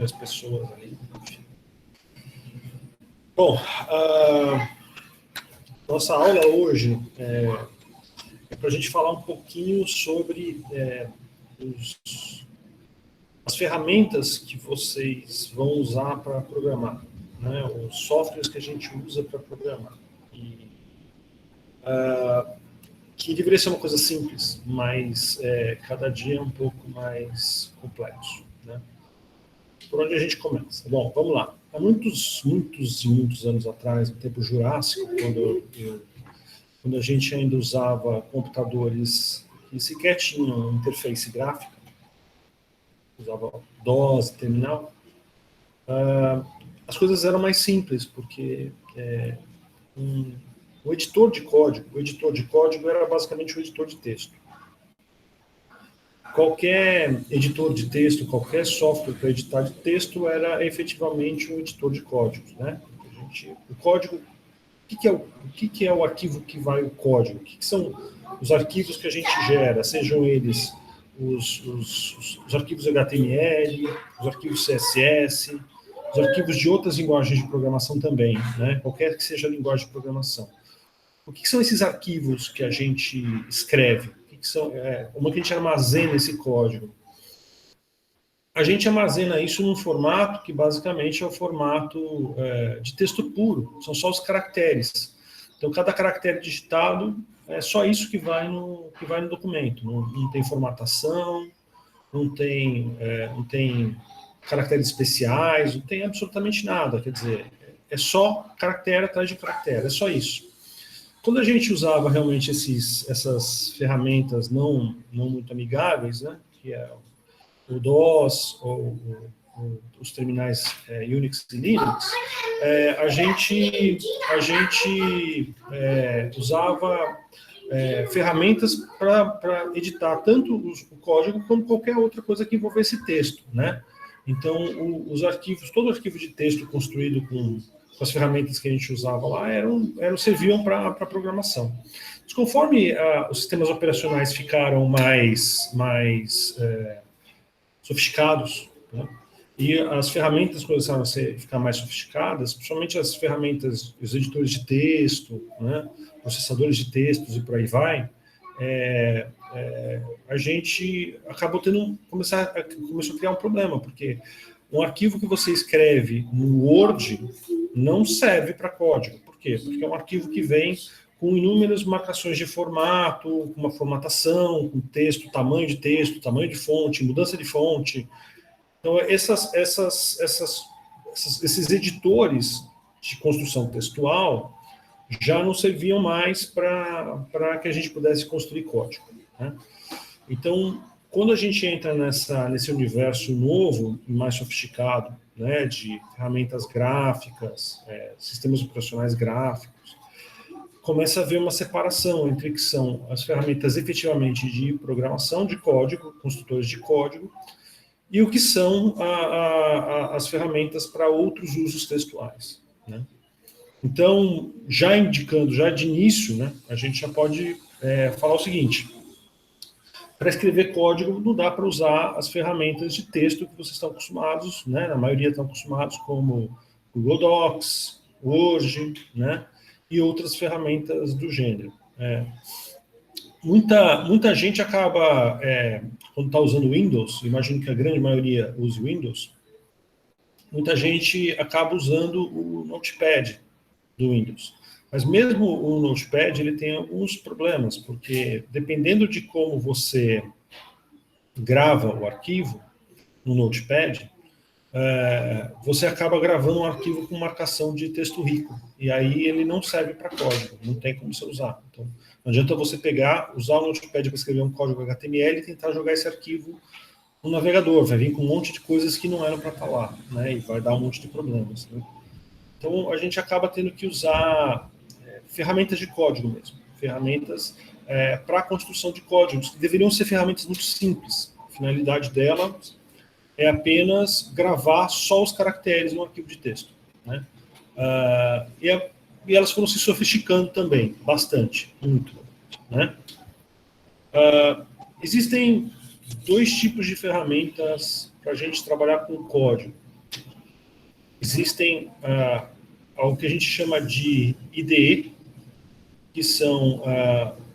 as pessoas ali. Enfim. Bom, nossa aula hoje é para a gente falar um pouquinho sobre as ferramentas que vocês vão usar para programar, né? Os softwares que a gente usa para programar. Que deveria ser uma coisa simples, mas cada dia é um pouco mais complexo, né? Por onde a gente começa? Bom, vamos lá. Há muitos anos atrás, no tempo Jurássico, quando a gente ainda usava computadores que sequer tinham interface gráfica, usava DOS, terminal, as coisas eram mais simples, porque o editor de código era basicamente um editor de texto. Qualquer editor de texto, qualquer software para editar de texto era efetivamente um editor de códigos, né? O código, o que é o arquivo que vai o código? O que são os arquivos que a gente gera, sejam eles os arquivos HTML, os arquivos CSS, os arquivos de outras linguagens de programação também, né? Qualquer que seja a linguagem de programação. O que são esses arquivos que a gente escreve? Como é que a gente armazena esse código? A gente armazena isso num formato que basicamente é o formato de texto puro, são só os caracteres. Então, cada caractere digitado é só isso que vai no documento. Não tem formatação, não tem caracteres especiais, não tem absolutamente nada. Quer dizer, é só caractere atrás de caractere, é só isso. Quando a gente usava realmente essas ferramentas não muito amigáveis, né, que é o DOS ou os terminais Unix e Linux, a gente usava ferramentas para editar tanto o código como qualquer outra coisa que envolvesse texto, né? Então, todo arquivo de texto construído com as ferramentas que a gente usava lá serviam para programação. Mas conforme os sistemas operacionais ficaram mais sofisticados, né, e as ferramentas começaram a ficar mais sofisticadas, principalmente as ferramentas, os editores de texto, né, processadores de textos e por aí vai, a gente acabou começou a criar um problema, porque um arquivo que você escreve no Word não serve para código. Por quê? Porque é um arquivo que vem com inúmeras marcações de formato, com uma formatação, com texto, tamanho de fonte, mudança de fonte. Então, esses editores de construção textual já não serviam mais para que a gente pudesse construir código, né? Então, quando a gente entra nesse universo novo, mais sofisticado, né, de ferramentas gráficas, sistemas operacionais gráficos, começa a haver uma separação entre o que são as ferramentas efetivamente de programação de código, construtores de código, e o que são as ferramentas para outros usos textuais, né? Então, já de início, né, a gente já pode falar o seguinte: para escrever código não dá para usar as ferramentas de texto que vocês estão acostumados, né? Na maioria estão acostumados, como Google Docs, Word, né? E outras ferramentas do gênero. Muita gente acaba, quando está usando Windows, imagino que a grande maioria use Windows, muita gente acaba usando o Notepad do Windows. Mas mesmo o Notepad, ele tem alguns problemas, porque dependendo de como você grava o arquivo no Notepad, você acaba gravando um arquivo com marcação de texto rico. E aí ele não serve para código, não tem como você usar. Então, não adianta você usar o Notepad para escrever um código HTML e tentar jogar esse arquivo no navegador. Vai vir com um monte de coisas que não eram para estar lá, né? E vai dar um monte de problemas, né? Então, a gente acaba tendo que usar ferramentas de código mesmo. Ferramentas para a construção de códigos, que deveriam ser ferramentas muito simples. A finalidade dela é apenas gravar só os caracteres no arquivo de texto, né? E elas foram se sofisticando também, bastante, muito, né? Existem dois tipos de ferramentas para a gente trabalhar com código, existem algo que a gente chama de IDE, que são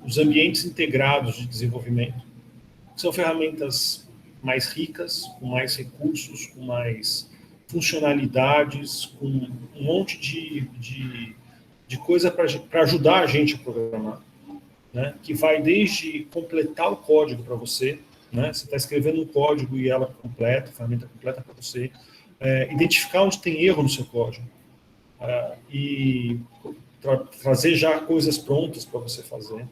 os ambientes integrados de desenvolvimento, que são ferramentas mais ricas, com mais recursos, com mais funcionalidades, com um monte de coisa para ajudar a gente a programar, né? Que vai desde completar o código para você, né? Você está escrevendo um código e ela completa, a ferramenta completa para você, identificar onde tem erro no seu código, e trazer já coisas prontas para você fazer.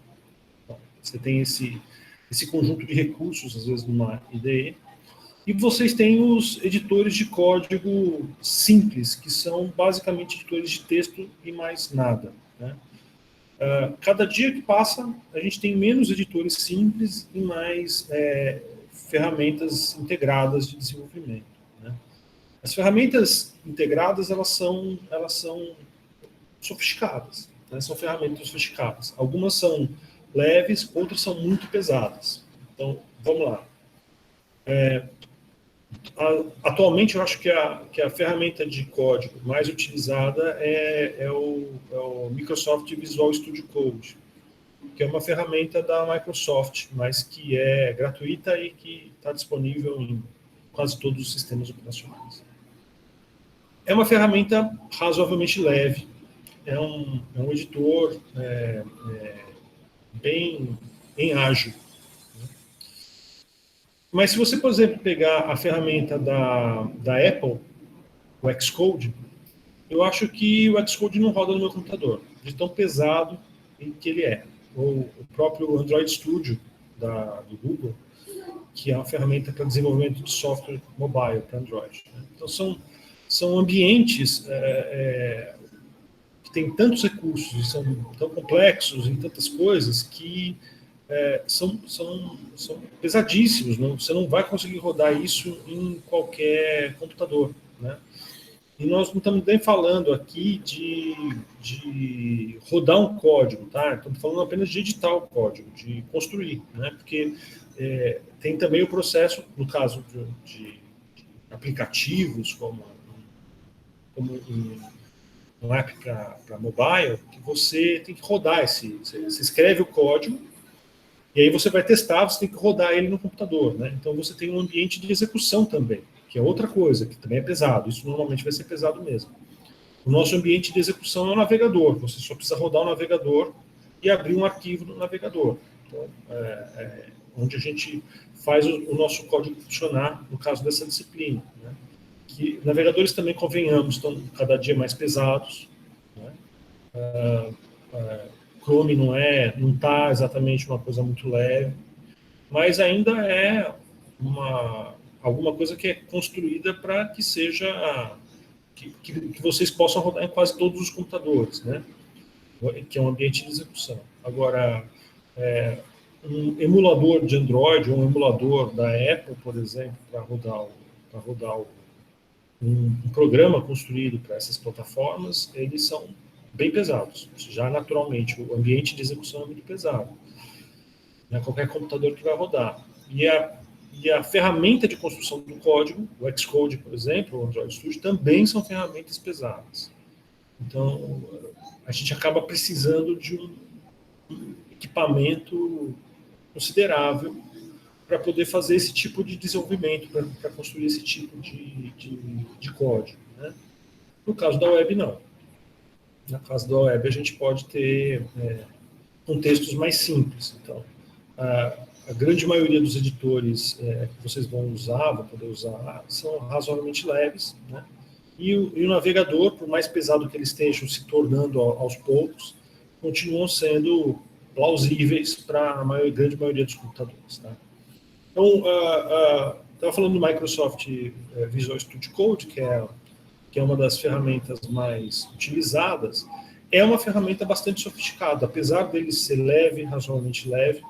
Então, você tem esse conjunto de recursos, às vezes, numa IDE. E vocês têm os editores de código simples, que são basicamente editores de texto e mais nada, né? Cada dia que passa, a gente tem menos editores simples e mais ferramentas integradas de desenvolvimento, né? As ferramentas integradas, elas são sofisticadas, né? São ferramentas sofisticadas. Algumas são leves, outras são muito pesadas. Então, vamos lá. Atualmente, eu acho que a ferramenta de código mais utilizada é o Microsoft Visual Studio Code, que é uma ferramenta da Microsoft, mas que é gratuita e que está disponível em quase todos os sistemas operacionais. É uma ferramenta razoavelmente leve, é um editor bem ágil. Mas se você, por exemplo, pegar a ferramenta da Apple, o Xcode, eu acho que o Xcode não roda no meu computador, de tão pesado que ele é. O próprio Android Studio do Google, que é uma ferramenta para desenvolvimento de software mobile para Android, né? Então são ambientes que têm tantos recursos e são tão complexos em tantas coisas que são pesadíssimos. Você não vai conseguir rodar isso em qualquer computador, né? E nós não estamos nem falando aqui de rodar um código, tá? Estamos falando apenas de editar o código, de construir, né? Porque tem também o processo, no caso de aplicativos, como um app para mobile, que você tem que rodar você escreve o código, e aí você vai testar, você tem que rodar ele no computador, né? Então você tem um ambiente de execução também, que é outra coisa, que também é pesado. Isso normalmente vai ser pesado mesmo. O nosso ambiente de execução é o navegador. Você só precisa rodar o navegador e abrir um arquivo no navegador. Então, onde a gente faz o nosso código funcionar, no caso dessa disciplina, né? Que navegadores também, convenhamos, estão cada dia mais pesados, né? Chrome não está exatamente uma coisa muito leve, mas ainda é alguma coisa que é construída para que seja que vocês possam rodar em quase todos os computadores, né? Que é um ambiente de execução. Agora, um emulador de Android ou um emulador da Apple, por exemplo, para rodar um programa construído para essas plataformas, eles são bem pesados. Já naturalmente, o ambiente de execução é muito pesado. Não é qualquer computador que vai rodar. E a ferramenta de construção do código, o Xcode, por exemplo, o Android Studio, também são ferramentas pesadas. Então, a gente acaba precisando de um equipamento considerável para poder fazer esse tipo de desenvolvimento, para construir esse tipo de código, né? No caso da web, não. No caso da web, a gente pode ter contextos mais simples. Então, a grande maioria dos editores que vocês vão poder usar, são razoavelmente leves, né? E o navegador, por mais pesado que eles estejam se tornando aos poucos, continuam sendo plausíveis para a grande maioria dos computadores, tá? Então, estava falando do Microsoft Visual Studio Code, que é uma das ferramentas mais utilizadas. É uma ferramenta bastante sofisticada, apesar dele ser leve, razoavelmente leve,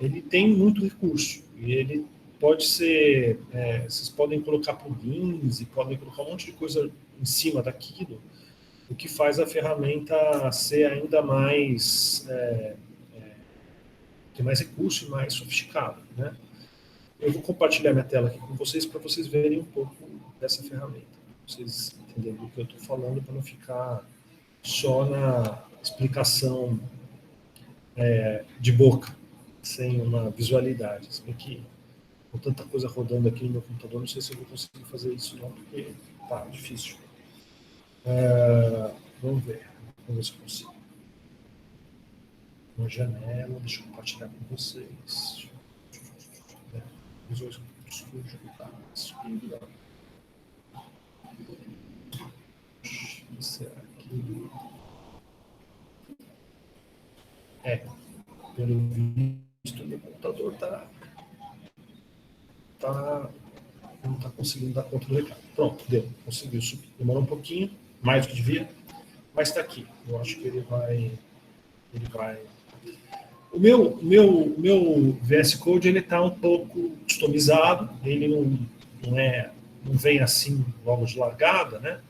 ele tem muito recurso, e ele pode ser, vocês podem colocar plugins e podem colocar um monte de coisa em cima daquilo, o que faz a ferramenta ser ainda mais, ter mais recurso e mais sofisticada, né? Eu vou compartilhar minha tela aqui com vocês para vocês verem um pouco dessa ferramenta. vocês entenderem do que eu estou falando, para não ficar só na explicação de boca, sem uma visualidade. Se bem que, com tanta coisa rodando aqui no meu computador, não sei se eu vou conseguir fazer isso não, porque tá difícil. Vamos ver se eu consigo. Uma janela, deixa eu compartilhar com vocês. Visual Studio, tá? Será que... pelo visto, meu computador não está conseguindo dar conta do recado. Pronto, deu. Conseguiu subir. Demorou um pouquinho, mais do que devia, mas está aqui. Eu acho que ele vai... O meu VS Code ele está um pouco customizado, ele não vem assim logo de largada, né?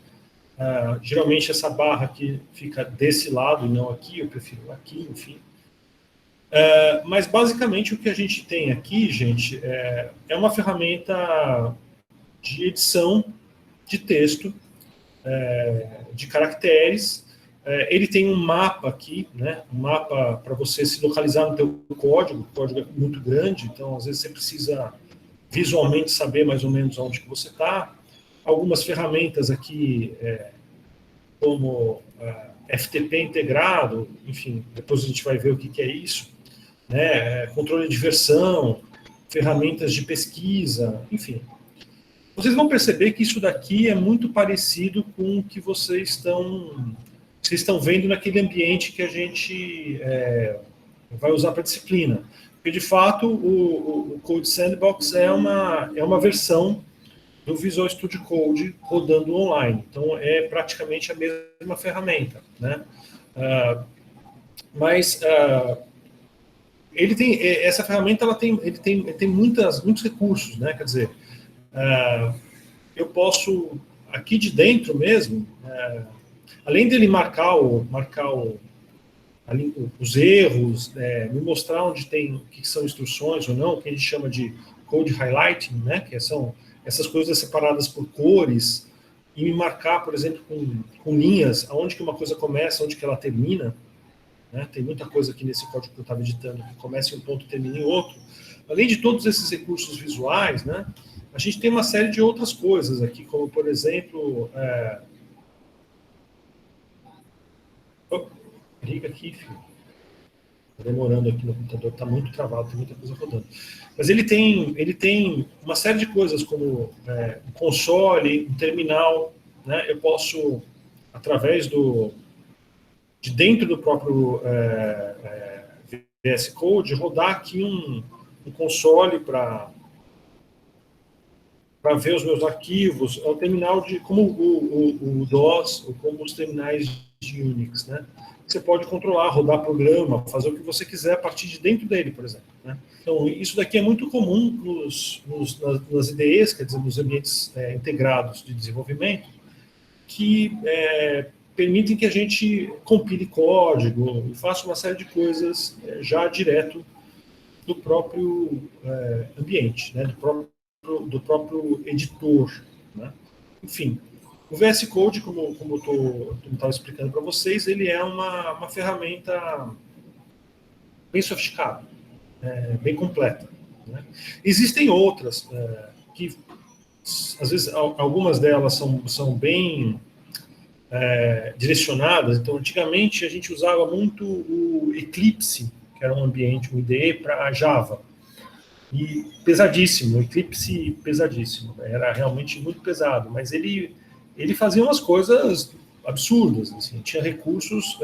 Geralmente essa barra aqui fica desse lado e não aqui, eu prefiro aqui, enfim. Mas basicamente o que a gente tem aqui, gente, é uma ferramenta de edição de texto, de caracteres. Ele tem um mapa aqui, né? Um mapa para você se localizar no teu código. O código é muito grande, então às vezes você precisa visualmente saber mais ou menos onde que você está. Algumas ferramentas aqui, como FTP integrado, enfim, depois a gente vai ver o que é isso, né? Controle de versão, ferramentas de pesquisa, enfim. Vocês vão perceber que isso daqui é muito parecido com o que vocês estão vendo naquele ambiente que a gente vai usar para a disciplina. Porque, de fato, o Code Sandbox é uma versão do Visual Studio Code rodando online. Então, é praticamente a mesma ferramenta, né? Mas essa ferramenta ele tem muitos recursos, né? Quer dizer, eu posso, aqui de dentro mesmo, além dele marcar os erros, me mostrar onde tem, o que são instruções ou não, que a gente chama de code highlighting, né? Que são essas coisas separadas por cores, e me marcar, por exemplo, com linhas, aonde que uma coisa começa, onde que ela termina, né? Tem muita coisa aqui nesse código que eu estava editando, que começa em um ponto e termina em outro. Além de todos esses recursos visuais, né? A gente tem uma série de outras coisas aqui, como, por exemplo... Liga aqui, filho. Tá demorando aqui no computador, está muito travado, tem muita coisa rodando. Mas ele tem uma série de coisas, como um console, um terminal, né? Eu posso, através de dentro do próprio VS Code, rodar aqui um console para ver os meus arquivos. É um terminal como o DOS, ou como os terminais de Unix, né? Você pode controlar, rodar programa, fazer o que você quiser a partir de dentro dele, por exemplo, né? Então, isso daqui é muito comum nas IDEs, quer dizer, nos ambientes integrados de desenvolvimento, que permitem que a gente compile código e faça uma série de coisas já direto do próprio ambiente, né? do próprio editor, né? Enfim, o VS Code, como eu estava explicando para vocês, ele é uma ferramenta bem sofisticada, bem completa, né? Existem outras que, às vezes, algumas delas são bem direcionadas. Então, antigamente, a gente usava muito o Eclipse, que era um ambiente, um IDE para Java. E pesadíssimo, o Eclipse pesadíssimo, era realmente muito pesado, mas ele fazia umas coisas absurdas, assim, tinha recursos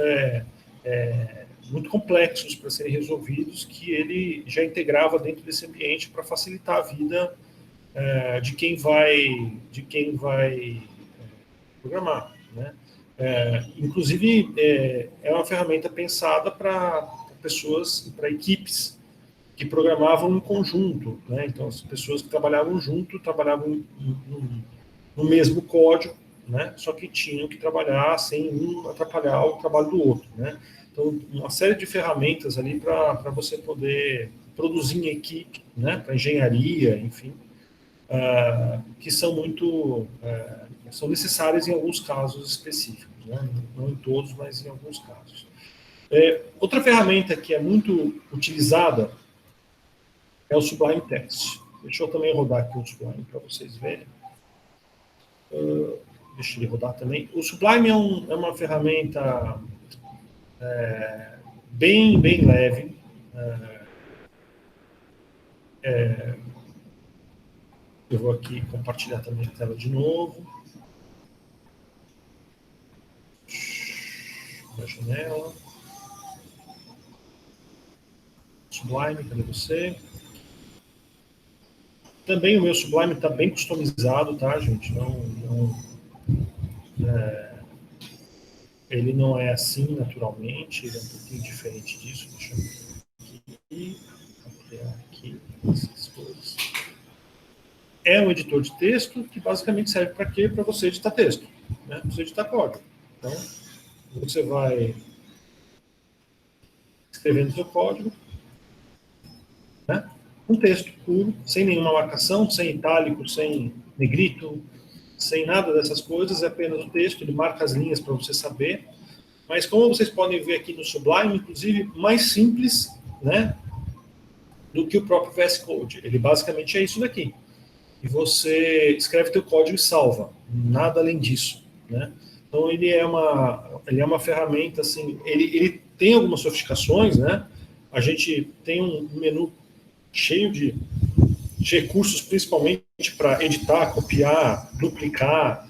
muito complexos para serem resolvidos, que ele já integrava dentro desse ambiente para facilitar a vida de quem vai programar, né? Inclusive, é uma ferramenta pensada para pessoas, para equipes que programavam em conjunto, né? Então, as pessoas que trabalhavam junto, trabalhavam no mesmo código, né? Só que tinham que trabalhar sem um atrapalhar o trabalho do outro, né? Então, uma série de ferramentas ali para você poder produzir em equipe, né? Para engenharia, enfim. que são são necessárias em alguns casos específicos, né? Não em todos, mas em alguns casos. Outra ferramenta que é muito utilizada é o Sublime Text. Deixa eu também rodar aqui o Sublime para vocês verem. Deixa ele rodar também. O Sublime é uma ferramenta bem leve. Eu vou aqui compartilhar também a tela de novo. A janela. Sublime, cadê você? Também o meu Sublime está bem customizado, tá, gente? Ele não é assim naturalmente, ele é um pouquinho diferente disso. Deixa eu ver aqui, ampliar aqui essas coisas. É um editor de texto que basicamente serve para quê? Para você editar texto, né? Você editar código. Então, você vai escrevendo seu código, né? Um texto puro, sem nenhuma marcação, sem itálico, sem negrito, sem nada dessas coisas, é apenas o texto, ele marca as linhas para você saber. Mas como vocês podem ver aqui no Sublime, inclusive mais simples, né, do que o próprio VS Code. Ele basicamente é isso daqui. E você escreve teu código e salva. Nada além disso, né? Então ele é uma ferramenta assim, ele tem algumas sofisticações, né? A gente tem um menu cheio de recursos, principalmente para editar, copiar, duplicar,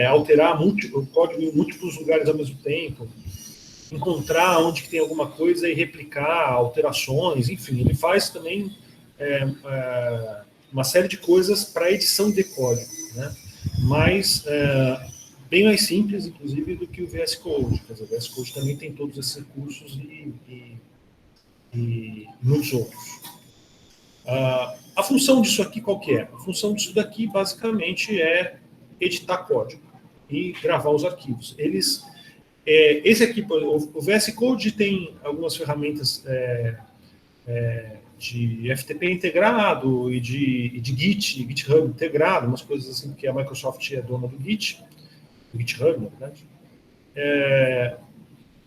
alterar o código em múltiplos lugares ao mesmo tempo, encontrar onde que tem alguma coisa e replicar alterações, enfim, ele faz também uma série de coisas para edição de código, né? Mas bem mais simples, inclusive, do que o VS Code. Quer dizer, o VS Code também tem todos esses recursos e muitos outros. A função disso aqui qual que é? A função disso daqui, basicamente, é editar código e gravar os arquivos. Esse aqui, o VS Code tem algumas ferramentas de FTP integrado e de GitHub integrado, umas coisas assim, porque a Microsoft é dona do GitHub, na verdade.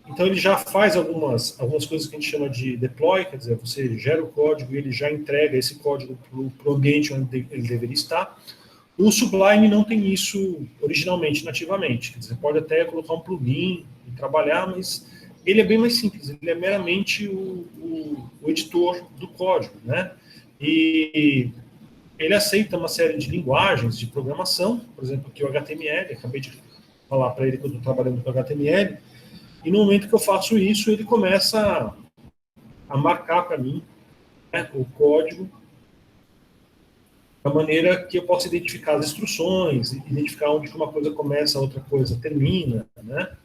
Então ele já faz algumas coisas que a gente chama de deploy, quer dizer, você gera o código e ele já entrega esse código para o ambiente onde ele deveria estar. O Sublime não tem isso originalmente, nativamente. Quer dizer, você pode até colocar um plugin e trabalhar, mas ele é bem mais simples. Ele é meramente o editor do código, né? E ele aceita uma série de linguagens de programação, por exemplo, aqui o HTML. Acabei de falar para ele que eu estou trabalhando com HTML. E no momento que eu faço isso, ele começa a marcar para mim, né, o código da maneira que eu possa identificar as instruções, identificar onde uma coisa começa, a outra coisa termina, né?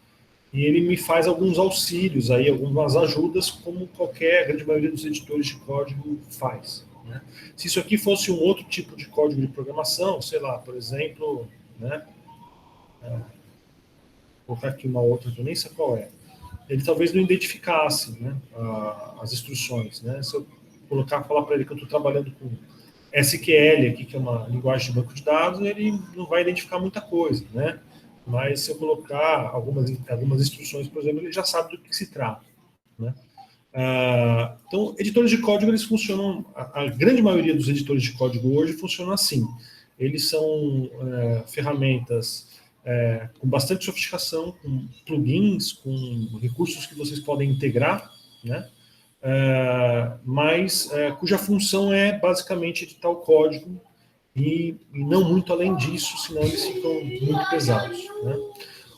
E ele me faz alguns auxílios aí, algumas ajudas, como a grande maioria dos editores de código faz, né? Se isso aqui fosse um outro tipo de código de programação, sei lá, por exemplo, né? Vou colocar aqui uma outra que eu nem sei qual é. Ele talvez não identificasse, né, as instruções, né? Se eu falar para ele que eu estou trabalhando com SQL aqui, que é uma linguagem de banco de dados, ele não vai identificar muita coisa, né? Mas se eu colocar algumas instruções, por exemplo, ele já sabe do que se trata, né? Então, editores de código, eles funcionam, a grande maioria dos editores de código hoje funcionam assim. Eles são ferramentas com bastante sofisticação, com plugins, com recursos que vocês podem integrar, né? Mas cuja função é basicamente editar o código e não muito além disso, senão eles ficam muito pesados, né?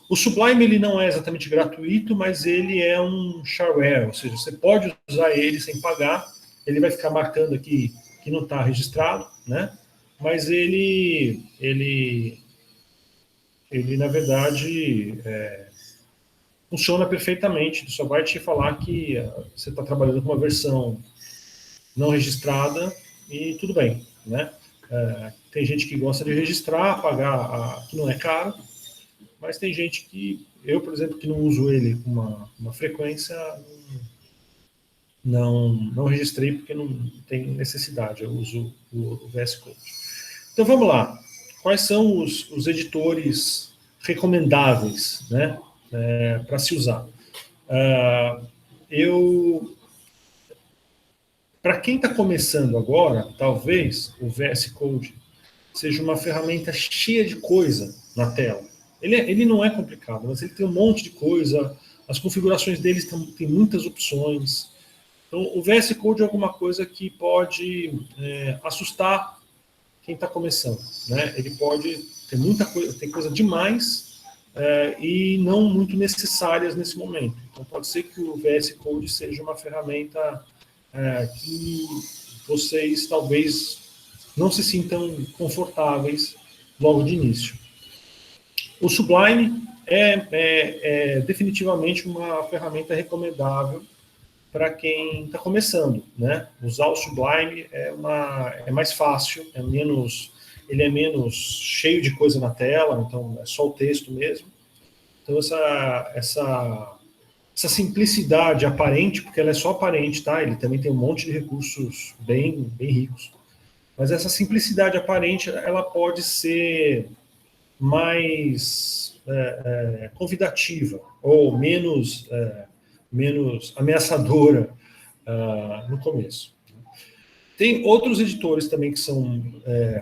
O Sublime ele não é exatamente gratuito, mas ele é um shareware, ou seja, você pode usar ele sem pagar, ele vai ficar marcando aqui que não está registrado, né? Mas ele na verdade, funciona perfeitamente. Ele só vai te falar que você está trabalhando com uma versão não registrada e tudo bem, né? Tem gente que gosta de registrar, pagar, que não é caro, mas tem gente que, eu, por exemplo, que não uso ele com uma frequência, não registrei porque não tem necessidade, eu uso o VS Code. Então vamos lá. Quais são os editores recomendáveis, né, para se usar? Para quem está começando agora, talvez o VS Code seja uma ferramenta cheia de coisa na tela. Ele não é complicado, mas ele tem um monte de coisa, as configurações deles têm muitas opções. Então, o VS Code é alguma coisa que pode assustar quem está começando. Né? Ele pode ter muita coisa, tem coisa demais e não muito necessárias nesse momento. Então, pode ser que o VS Code seja uma ferramenta que vocês talvez não se sintam confortáveis logo de início. O Sublime é definitivamente uma ferramenta recomendável para quem está começando, né? Usar o Sublime é mais fácil, ele é menos cheio de coisa na tela, então é só o texto mesmo. Então essa simplicidade aparente, porque ela é só aparente, tá? Ele também tem um monte de recursos bem ricos. Mas essa simplicidade aparente, ela pode ser mais convidativa ou menos ameaçadora no começo. Tem outros editores também que são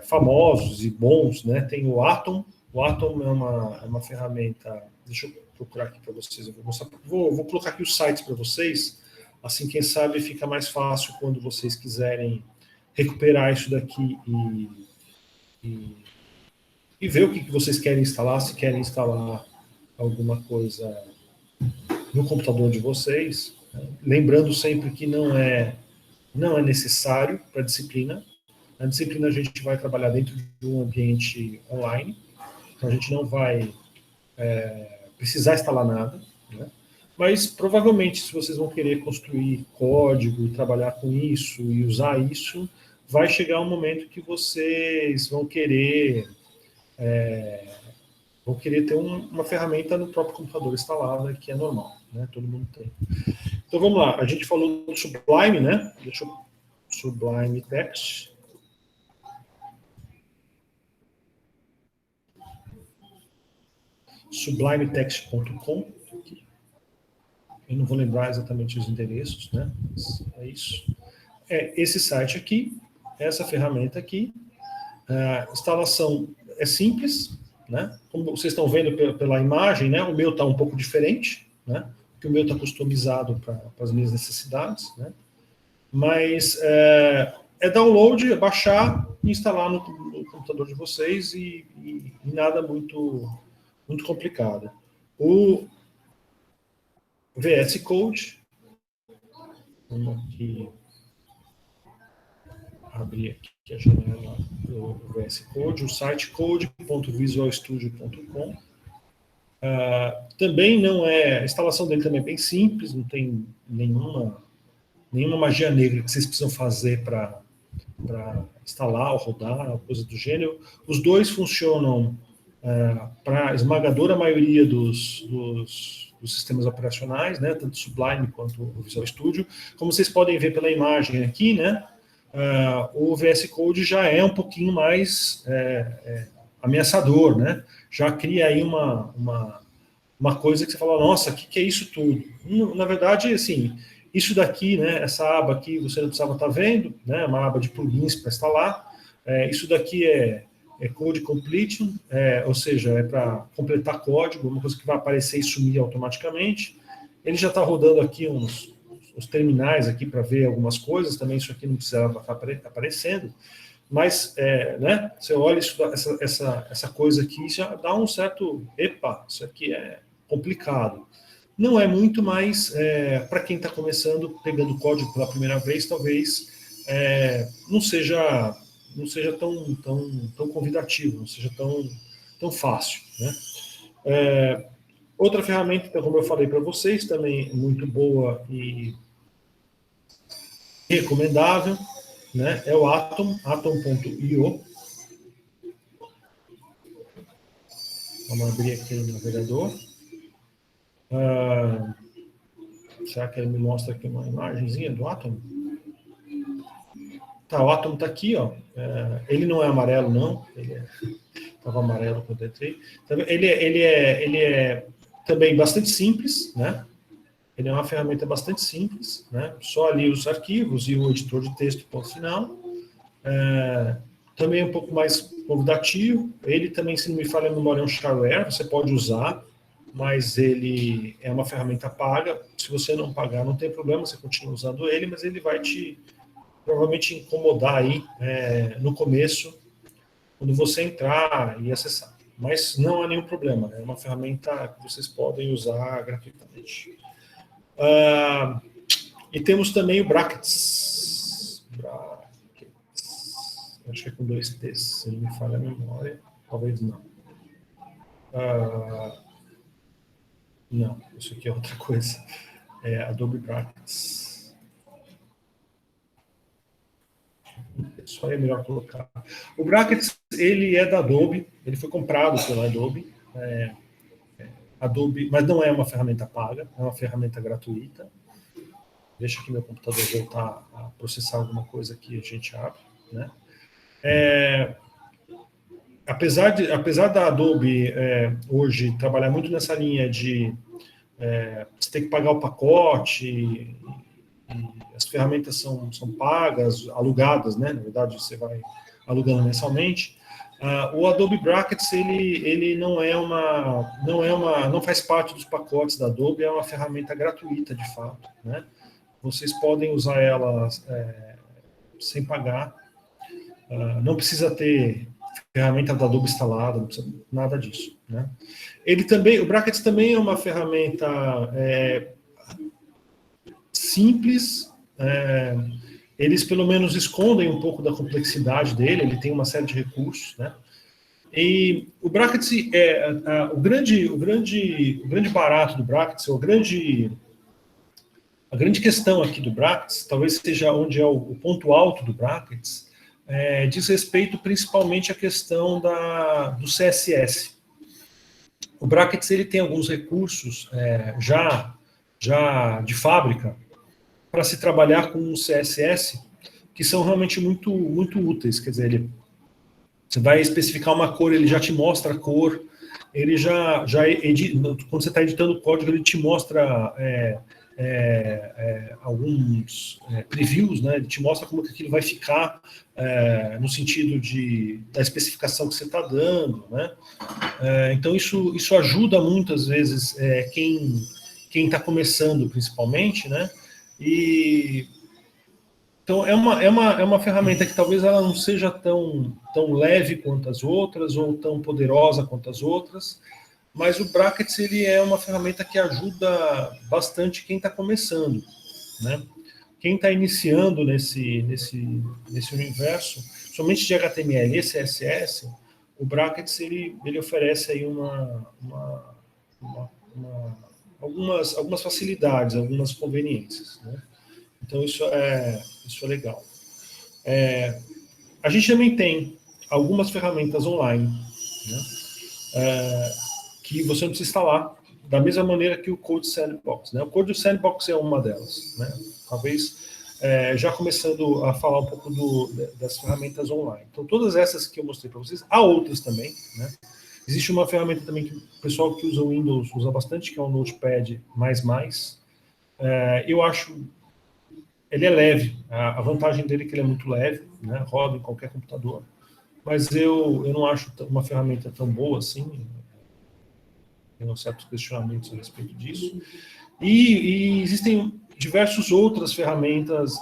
famosos e bons, né? Tem o Atom. O Atom é uma ferramenta. Deixa eu procurar aqui para vocês. Eu vou colocar aqui os sites para vocês. Assim, quem sabe fica mais fácil quando vocês quiserem recuperar isso daqui e ver o que vocês querem instalar, se querem instalar alguma coisa no computador de vocês. Lembrando sempre que não é necessário para a disciplina. Na disciplina a gente vai trabalhar dentro de um ambiente online, então a gente não vai precisar instalar nada, né? Mas provavelmente se vocês vão querer construir código e trabalhar com isso e usar isso, vai chegar um momento que vocês vão querer ter uma ferramenta no próprio computador instalada, que é normal, né? Todo mundo tem. Então vamos lá, a gente falou do Sublime, né? Sublime Text. sublimetext.com. Eu não vou lembrar exatamente os endereços, né? Mas é isso. Esse site aqui, essa ferramenta aqui. A instalação é simples, né? Como vocês estão vendo pela imagem, né? O meu está um pouco diferente, né? Porque o meu está customizado para as minhas necessidades, né? Mas download, baixar e instalar no computador de vocês e nada muito complicado. O VS Code, vamos aqui abrir aqui a janela do VS Code, o site code.visualstudio.com. Também não a instalação dele também é bem simples, não tem nenhuma magia negra que vocês precisam fazer para instalar ou rodar, coisa do gênero. Os dois funcionam para a esmagadora maioria dos sistemas operacionais, né, tanto o Sublime quanto o Visual Studio. Como vocês podem ver pela imagem aqui, né, o VS Code já é um pouquinho mais ameaçador, né? Já cria aí uma coisa que você fala, nossa, o que é isso tudo? Na verdade, assim, isso daqui, né, essa aba aqui, você não precisava estar vendo, né, uma aba de plugins para instalar. Isso daqui é Code Completion, ou seja, é para completar código, uma coisa que vai aparecer e sumir automaticamente. Ele já está rodando aqui os terminais aqui para ver algumas coisas, também isso aqui não precisava estar aparecendo, mas né, você olha essa coisa aqui, já dá um certo, epa, isso aqui é complicado. Não é muito, mas para quem está começando, pegando código pela primeira vez, talvez não seja tão convidativo, não seja tão fácil, né? Outra ferramenta, então, como eu falei para vocês, também muito boa e recomendável, né? É o atom.io. Vamos abrir aqui o navegador. Será que ele me mostra aqui uma imagenzinha do Atom? Tá, o átomo está aqui, ó. Ele não é amarelo, não. Ele estava amarelo quando eu entrei. Ele é também bastante simples, né? Ele é uma ferramenta bastante simples, né? Só ali os arquivos e o editor de texto, ponto final. Também um pouco mais convidativo. Ele também, se não me falha a memória, é um shareware. Você pode usar, mas ele é uma ferramenta paga. Se você não pagar, não tem problema, você continua usando ele, mas ele vai te provavelmente incomodar aí no começo, quando você entrar e acessar. Mas não há nenhum problema, é uma ferramenta que vocês podem usar gratuitamente. E temos também o Brackets. Acho que é com 2 T's, se não me falha a memória. Talvez não. Não, isso aqui é outra coisa. É Adobe Brackets. Só é melhor colocar. O Brackets, ele é da Adobe, ele foi comprado pela Adobe. Adobe, mas não é uma ferramenta paga, é uma ferramenta gratuita. Deixa aqui meu computador voltar a processar alguma coisa que a gente abre, né? Apesar da Adobe hoje trabalhar muito nessa linha de você ter que pagar o pacote, e as ferramentas são pagas, alugadas, né? Na verdade, você vai alugando mensalmente. O Adobe Brackets ele não faz parte dos pacotes da Adobe, é uma ferramenta gratuita de fato, né? Vocês podem usar ela sem pagar, não precisa ter ferramenta da Adobe instalada, não precisa nada disso, né? O Brackets também é uma ferramenta simples. Eles pelo menos escondem um pouco da complexidade dele, ele tem uma série de recursos, né? E o Brackets o grande barato do Brackets, a grande questão aqui do Brackets, talvez seja onde é o ponto alto do Brackets, diz respeito principalmente à questão do CSS. O Brackets ele tem alguns recursos já de fábrica para se trabalhar com o CSS que são realmente muito, muito úteis. Quer dizer, você vai especificar uma cor, ele já te mostra a cor, ele quando você está editando o código, ele te mostra alguns previews, né? Ele te mostra como que aquilo vai ficar no sentido da especificação que você está dando, né? Então isso ajuda muitas vezes quem está começando, principalmente, né? Então é uma ferramenta que talvez ela não seja tão leve quanto as outras ou tão poderosa quanto as outras, mas o Brackets ele é uma ferramenta que ajuda bastante quem está começando, né? Quem está iniciando nesse universo, somente de HTML e CSS, o Brackets ele oferece aí algumas facilidades, algumas conveniências, né? Então isso é legal. A gente também tem algumas ferramentas online, né? Que você não precisa instalar da mesma maneira que o Code Sandbox, né? O Code Sandbox é uma delas, né? Talvez já começando a falar um pouco das ferramentas online. Então, todas essas que eu mostrei para vocês, há outras também, né? Existe uma ferramenta também que o pessoal que usa o Windows usa bastante, que é o Notepad++. Eu acho ele é leve. A vantagem dele é que ele é muito leve, né? Roda em qualquer computador. Mas eu não acho uma ferramenta tão boa assim. Tenho certos questionamentos a respeito disso. E existem diversas outras ferramentas,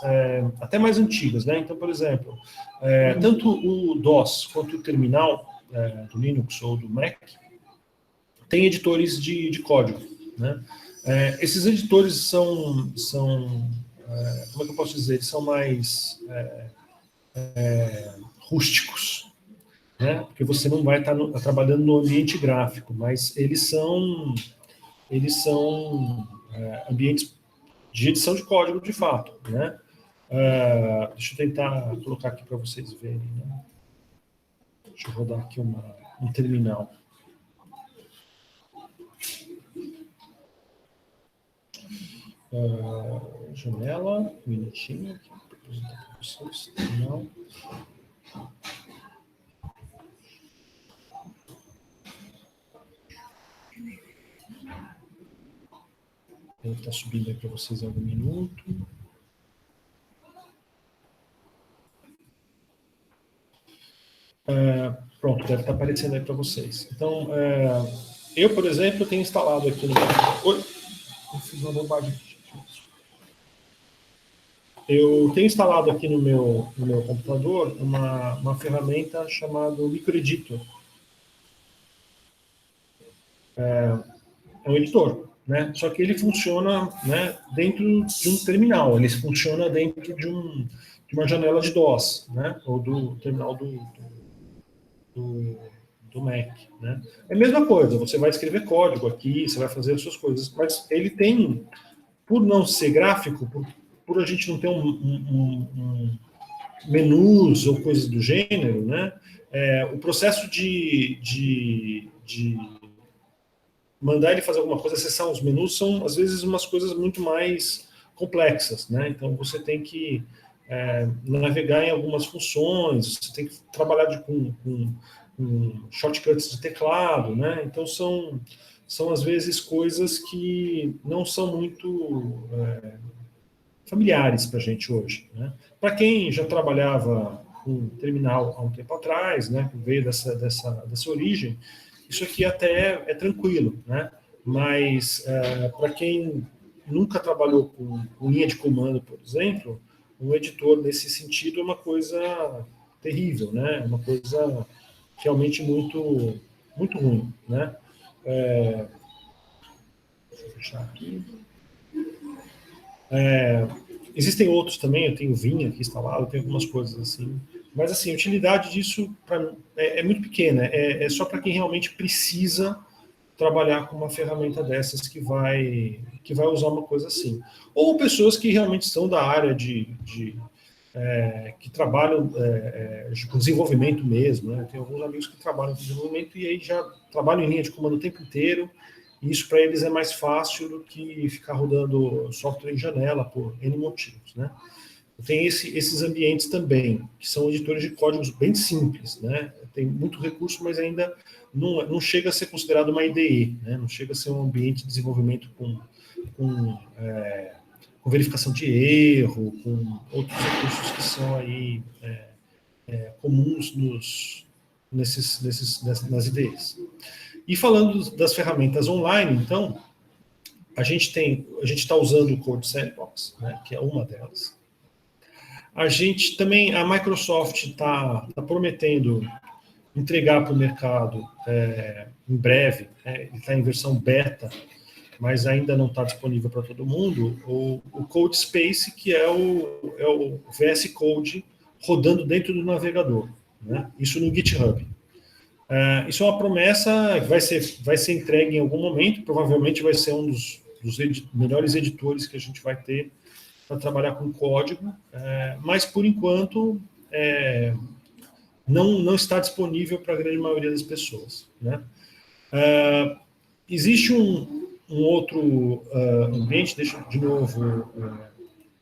até mais antigas, né? Então, por exemplo, tanto o DOS quanto o terminal do Linux ou do Mac tem editores de código, né? Esses editores são como é que eu posso dizer? Eles são mais rústicos, né? Porque você não vai estar trabalhando no ambiente gráfico, mas eles são ambientes de edição de código de fato, né? Deixa eu tentar colocar aqui para vocês verem, né? Deixa eu rodar aqui um terminal. Janela, um minutinho aqui. apresentar para vocês. Não. Ele está subindo aí para vocês em algum minuto. Pronto, deve estar aparecendo aí para vocês. Então, eu, por exemplo, tenho instalado aqui no meu... Oi, eu fiz uma bobagem aqui. Eu tenho instalado aqui no meu computador uma ferramenta chamada Microeditor. É um editor, né? Só que ele funciona, né, dentro de um terminal, ele funciona dentro de uma janela de DOS, né? Ou do terminal do Mac, né? É a mesma coisa, você vai escrever código aqui, você vai fazer as suas coisas, mas ele tem, por não ser gráfico, por a gente não ter um menus ou coisas do gênero, né? O processo de mandar ele fazer alguma coisa, acessar os menus, são às vezes umas coisas muito mais complexas, né? Então você tem que navegar em algumas funções, você tem que trabalhar com shortcuts de teclado, né? Então são às vezes coisas que não são muito familiares para a gente hoje, né? Para quem já trabalhava com terminal há um tempo atrás, né? Que veio dessa origem, isso aqui até é tranquilo, né? Mas para quem nunca trabalhou com linha de comando, por exemplo, um editor nesse sentido é uma coisa terrível, né? É uma coisa realmente muito, muito ruim, né? Deixa eu fechar aqui. Existem outros também, eu tenho Vim aqui instalado, eu tenho algumas coisas assim. Mas, assim, a utilidade disso é muito pequena. É só para quem realmente precisa trabalhar com uma ferramenta dessas que vai usar uma coisa assim. Ou pessoas que realmente são da área que trabalham com desenvolvimento mesmo, né? Tem alguns amigos que trabalham com desenvolvimento e aí já trabalham em linha de comando o tempo inteiro, e isso para eles é mais fácil do que ficar rodando software em janela por N motivos, né? Tem esses ambientes também, que são editores de códigos bem simples, né? Tem muito recurso, mas ainda não chega a ser considerado uma IDE, né? Não chega a ser um ambiente de desenvolvimento com verificação de erro, com outros recursos que são aí comuns nas IDEs. E falando das ferramentas online, então, a gente está usando o Code Sandbox, né, que é uma delas. A Microsoft está prometendo entregar para o mercado em breve, ele está em versão beta, mas ainda não está disponível para todo mundo, o Code Space, que é o VS Code rodando dentro do navegador, né? Isso no GitHub. Isso é uma promessa que vai ser entregue em algum momento, provavelmente vai ser um dos melhores editores que a gente vai ter para trabalhar com código, mas por enquanto não está disponível para a grande maioria das pessoas, né? Existe um outro ambiente, deixa eu de novo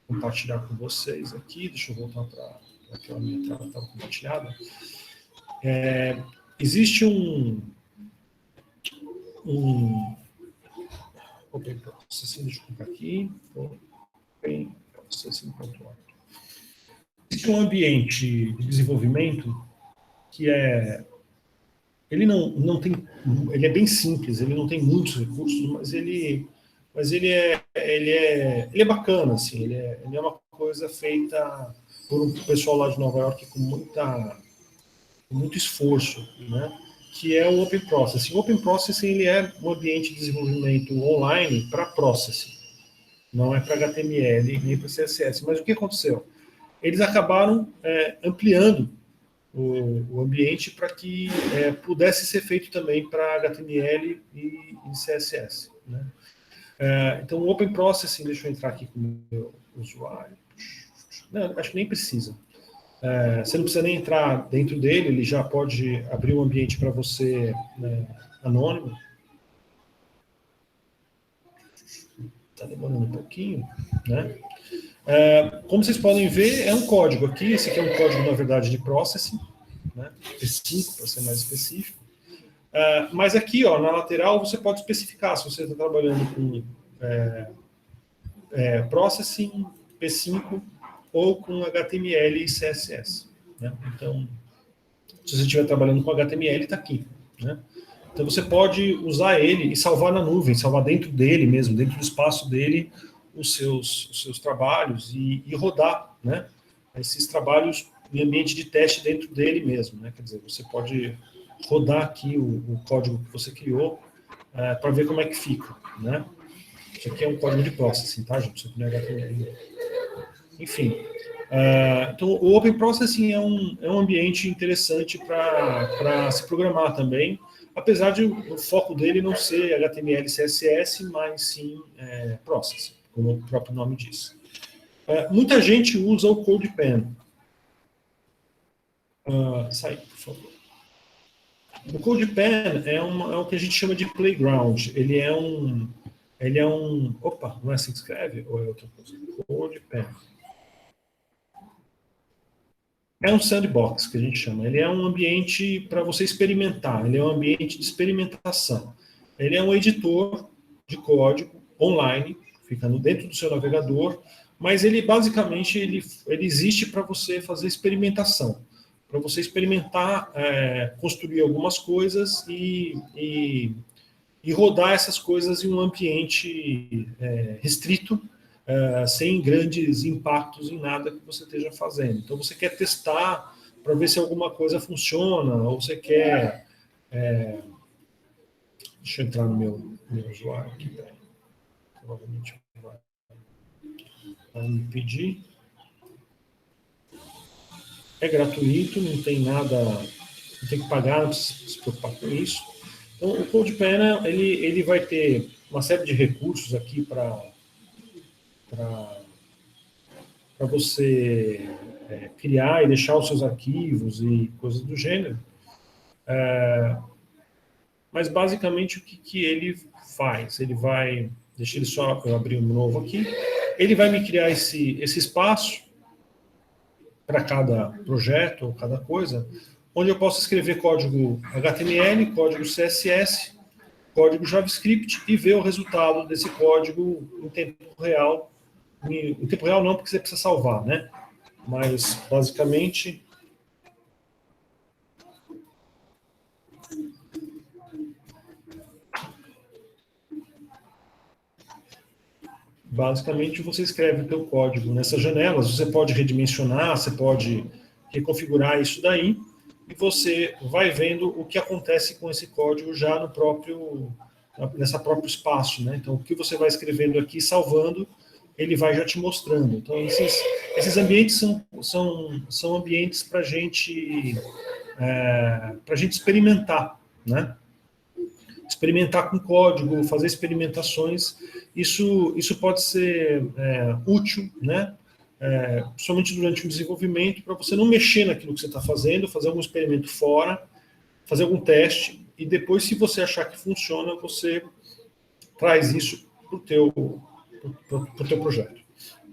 compartilhar com vocês aqui, deixa eu voltar para aquela minha tela que estava compartilhada. Existe Open Processing, deixa eu clicar aqui, Open Processing.org. Existe um ambiente de desenvolvimento que ele não tem, ele é bem simples, ele não tem muitos recursos, mas ele é bacana, assim, ele é uma coisa feita por um pessoal lá de Nova York com muito esforço, né? Que é o Open Processing. O Open Processing ele é um ambiente de desenvolvimento online para processing, não é para HTML nem para CSS. Mas o que aconteceu? Eles acabaram ampliando o ambiente para que pudesse ser feito também para HTML e CSS, né? Então, o Open Processing, deixa eu entrar aqui com o meu usuário. Não, acho que nem precisa. Você não precisa nem entrar dentro dele, ele já pode abrir um ambiente para você, né, anônimo. Está demorando um pouquinho, né? Como vocês podem ver, é um código aqui. Esse aqui é um código, na verdade, de processing, né? P5, para ser mais específico. Mas aqui, ó, na lateral, você pode especificar se você está trabalhando com processing, P5 ou com HTML e CSS. Né? Então, se você estiver trabalhando com HTML, está aqui. Né? Então, você pode usar ele e salvar na nuvem, salvar dentro dele mesmo, dentro do espaço dele, os seus trabalhos e rodar, né? Esses trabalhos em ambiente de teste dentro dele mesmo. Né? Quer dizer, você pode rodar aqui o código que você criou para ver como é que fica. Né? Isso aqui é um código de processing, tá, gente? Isso aqui não é HTML. Enfim. Então, o Open Processing é um ambiente interessante para se programar também, apesar de o foco dele não ser HTML e CSS, mas sim Processing, como o próprio nome diz. Muita gente usa o CodePen. Sai, por favor. O CodePen é o que a gente chama de playground. Ele é um... Opa, não é assim que escreve? Ou é outra coisa? CodePen. É um sandbox, que a gente chama. Ele é um ambiente para você experimentar. Ele é um ambiente de experimentação. Ele é um editor de código online, ficando dentro do seu navegador, mas ele basicamente ele existe para você fazer experimentação, para você experimentar, construir algumas coisas e rodar essas coisas em um ambiente restrito, sem grandes impactos em nada que você esteja fazendo. Então, você quer testar para ver se alguma coisa funciona, ou você quer... deixa eu entrar no meu usuário aqui, provavelmente vai me pedir. É gratuito, não tem nada, não tem que pagar, não precisa se preocupar com isso. Então, o CodePen, ele vai ter uma série de recursos aqui para você criar e deixar os seus arquivos e coisas do gênero. Mas, basicamente, o que ele faz? Ele vai... Deixa ele só... Eu abrir um novo aqui. Ele vai me criar esse espaço para cada projeto ou cada coisa, onde eu posso escrever código HTML, código CSS, código JavaScript e ver o resultado desse código em tempo real. Em tempo real não, porque você precisa salvar, né? Mas, basicamente... Basicamente, você escreve o teu código nessas janelas, você pode redimensionar, você pode reconfigurar isso daí, e você vai vendo o que acontece com esse código já nessa próprio espaço, né? Então, o que você vai escrevendo aqui, salvando, ele vai já te mostrando. Então, esses ambientes são ambientes para gente experimentar, né? Experimentar com código, fazer experimentações, isso pode ser útil, né? Somente durante o desenvolvimento, para você não mexer naquilo que você está fazendo, fazer algum experimento fora, fazer algum teste, e depois, se você achar que funciona, você traz isso para o teu projeto.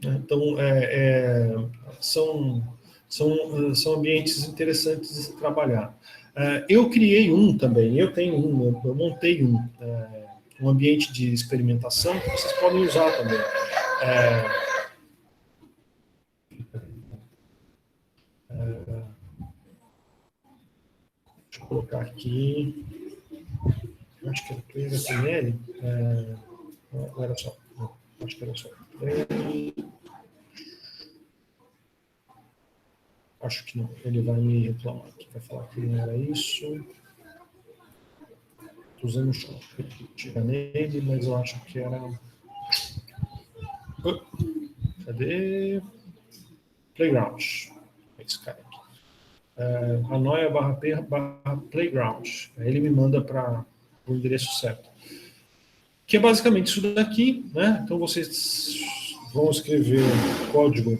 Então, são ambientes interessantes de se trabalhar. Eu criei um também, eu montei um ambiente de experimentação que vocês podem usar também. Deixa eu colocar aqui, acho que era Play HTML, não era só, não, acho que era só Play. Acho que não, ele vai me reclamar aqui, vai falar que não era isso. Estou usando o chão, tirar nele, mas eu acho que era... Cadê? Playground. Esse cara aqui. Anoia/playground. Aí ele me manda para o endereço certo. Que é basicamente isso daqui, né? Então vocês vão escrever código.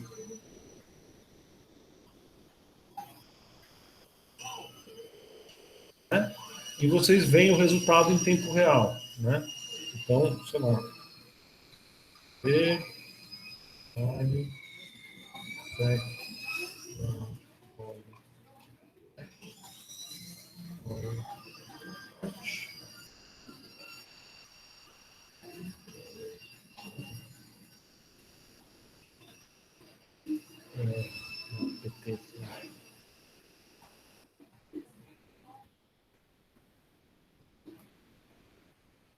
Né? E vocês veem o resultado em tempo real, né? Então, sei lá.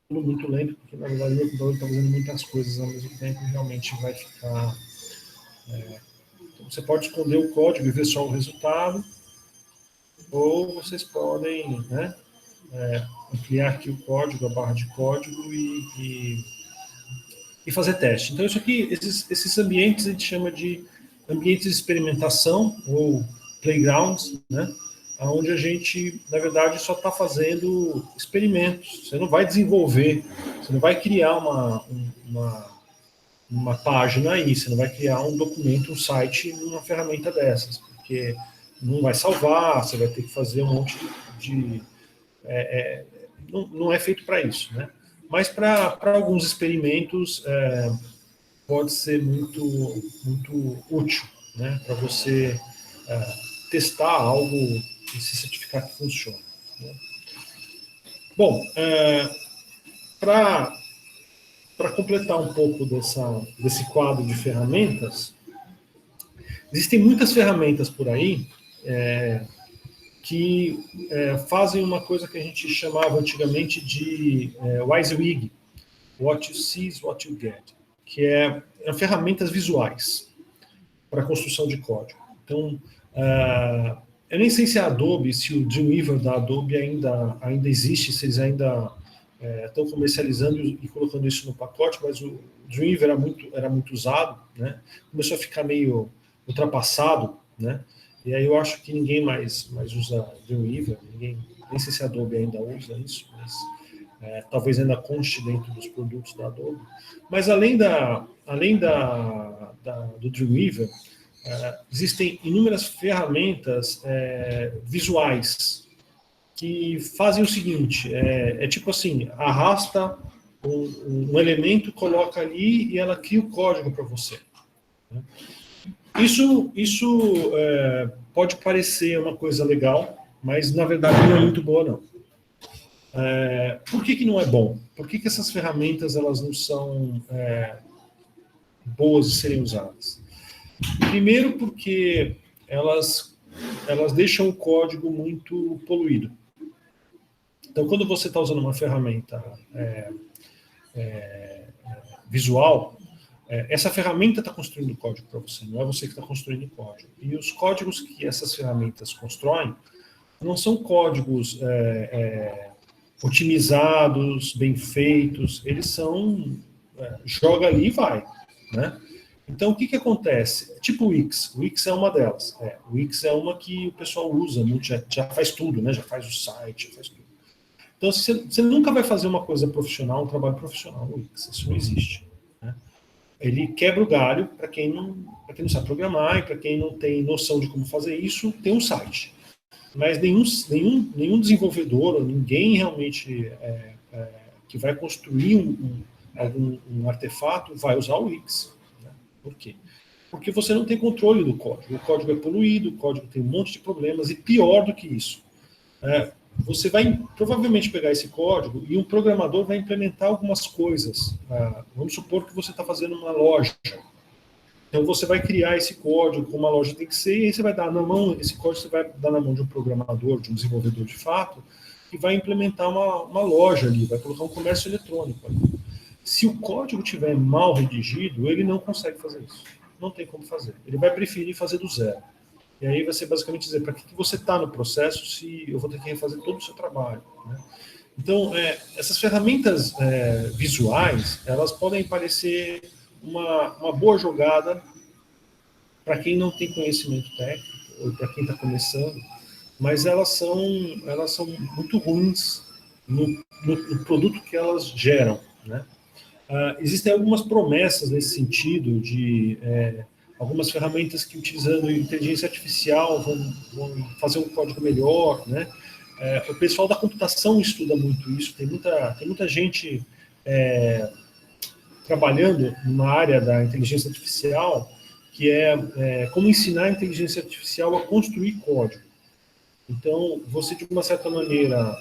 Tudo muito lento, porque na verdade o meu computador está fazendo muitas coisas ao mesmo tempo e realmente vai ficar. Então, você pode esconder o código e ver só o resultado, ou vocês podem, né, ampliar aqui o código, a barra de código e fazer teste. Então, isso aqui, esses ambientes a gente chama de ambientes de experimentação ou playgrounds, né? Onde a gente, na verdade, só está fazendo experimentos. Você não vai desenvolver, você não vai criar uma página aí, você não vai criar um documento, um site numa ferramenta dessas, porque não vai salvar, você vai ter que fazer um monte de não é feito para isso, né? Mas para alguns experimentos pode ser muito útil, né? Para você testar algo e se certificar que funciona, né? Bom, para completar um pouco desse quadro de ferramentas, existem muitas ferramentas por aí que fazem uma coisa que a gente chamava antigamente de WYSIWYG, What You See is What You Get, que é ferramentas visuais para construção de código. Então, eu nem sei se a Adobe, se o Dreamweaver da Adobe ainda existe, se eles ainda estão comercializando e colocando isso no pacote, mas o Dreamweaver era muito usado, né? Começou a ficar meio ultrapassado, né? E aí eu acho que ninguém mais usa Dreamweaver, nem sei se a Adobe ainda usa isso, mas talvez ainda conste dentro dos produtos da Adobe. Mas além do Dreamweaver, existem inúmeras ferramentas visuais que fazem o seguinte, tipo assim, arrasta um elemento, coloca ali e ela cria o código para você, né? Isso pode parecer uma coisa legal, mas na verdade não é muito boa, não. Por que não é bom? Por que essas ferramentas elas não são boas de serem usadas? Primeiro porque elas deixam o código muito poluído. Então, quando você está usando uma ferramenta visual, essa ferramenta está construindo o código para você, não é você que está construindo o código. E os códigos que essas ferramentas constroem não são códigos otimizados, bem feitos, eles são joga ali e vai, né? Então, o que acontece? Tipo o Wix. O Wix é uma delas. O Wix é uma que o pessoal usa, já faz tudo, né? Já faz o site, já faz tudo. Então, você nunca vai fazer uma coisa profissional, um trabalho profissional no Wix. Isso não existe, né? Ele quebra o galho para quem não sabe programar e para quem não tem noção de como fazer isso, tem um site. Mas nenhum desenvolvedor ou ninguém realmente que vai construir um artefato vai usar o Wix. Né? Por quê? Porque você não tem controle do código. O código é poluído, o código tem um monte de problemas, e pior do que isso, você vai provavelmente pegar esse código e um programador vai implementar algumas coisas. Vamos supor que você está fazendo uma loja. Então você vai criar esse código como a loja tem que ser, e aí você vai dar na mão, esse código você vai dar na mão de um programador, de um desenvolvedor de fato, que vai implementar uma loja ali, vai colocar um comércio eletrônico ali. Se o código estiver mal redigido, ele não consegue fazer isso. Não tem como fazer. Ele vai preferir fazer do zero. E aí você basicamente dizer, para que você está no processo se eu vou ter que refazer todo o seu trabalho, né? Então, essas ferramentas visuais, elas podem parecer uma boa jogada para quem não tem conhecimento técnico, ou para quem está começando, mas elas são muito ruins no produto que elas geram, né? Existem algumas promessas nesse sentido de algumas ferramentas que, utilizando inteligência artificial, vão fazer um código melhor, né? O pessoal da computação estuda muito isso, tem muita gente trabalhando na área da inteligência artificial que é como ensinar a inteligência artificial a construir código. Então, você, de uma certa maneira,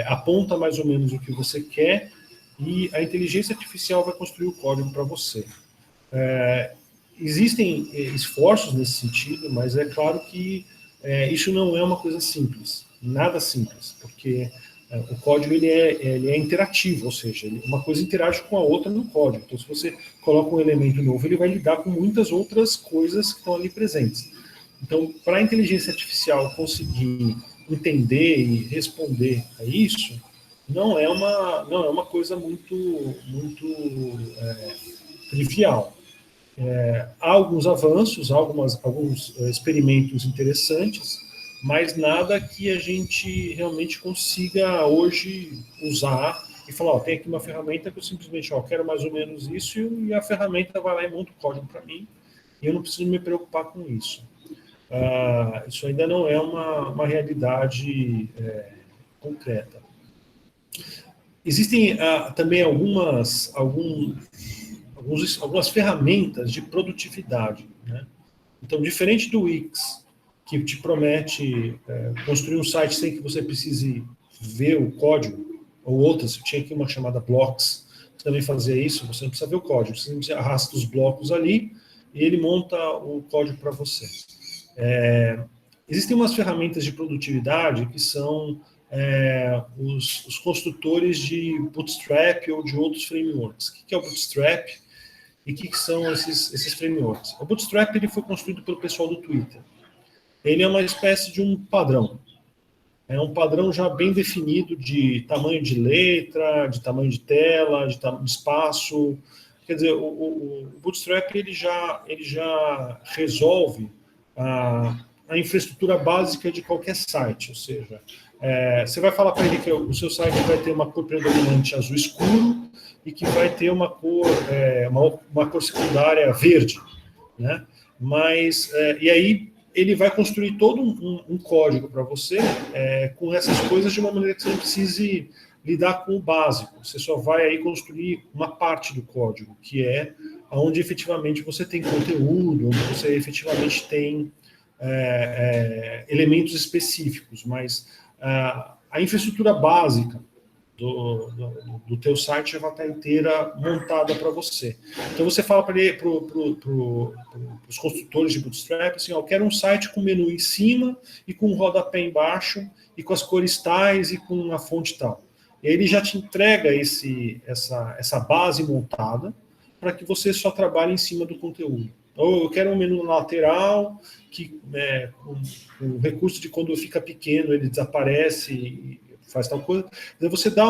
aponta mais ou menos o que você quer e a inteligência artificial vai construir o código para você. Existem esforços nesse sentido, mas é claro que isso não é uma coisa simples, nada simples, porque o código ele é interativo, ou seja, uma coisa interage com a outra no código. Então, se você coloca um elemento novo, ele vai lidar com muitas outras coisas que estão ali presentes. Então, para a inteligência artificial conseguir entender e responder a isso, não é uma coisa muito trivial. Há alguns avanços, alguns experimentos interessantes, mas nada que a gente realmente consiga hoje usar e falar, tem aqui uma ferramenta que eu simplesmente, quero mais ou menos isso, e a ferramenta vai lá e monta o código para mim, e eu não preciso me preocupar com isso. Isso ainda não é uma realidade concreta. Existem também algumas ferramentas de produtividade, né? Então, diferente do Wix, que te promete construir um site sem que você precise ver o código, ou outras, eu tinha aqui uma chamada Blocks, que também fazia isso, você não precisa ver o código, você arrasta os blocos ali e ele monta o código para você. Existem umas ferramentas de produtividade que são os construtores de Bootstrap ou de outros frameworks. O que é o Bootstrap e o que são esses frameworks? O Bootstrap ele foi construído pelo pessoal do Twitter. Ele é uma espécie de um padrão. É um padrão já bem definido de tamanho de letra, de tamanho de tela, de espaço. Quer dizer, o Bootstrap ele já resolve a infraestrutura básica de qualquer site, ou seja, você vai falar para ele que o seu site vai ter uma cor predominante azul escuro e que vai ter uma cor secundária verde, né? Mas, e aí ele vai construir todo um código para você com essas coisas de uma maneira que você não precise lidar com o básico. Você só vai aí construir uma parte do código, que é onde efetivamente você tem conteúdo, onde você efetivamente tem elementos específicos, mas a infraestrutura básica do teu site já vai estar inteira montada para você. Então você fala para os construtores de Bootstrap assim, eu quero um site com menu em cima e com um rodapé embaixo e com as cores tais e com a fonte tal. E aí ele já te entrega essa base montada para que você só trabalhe em cima do conteúdo. Ou eu quero um menu lateral que com o recurso de quando fica pequeno ele desaparece e faz tal coisa. Então você dá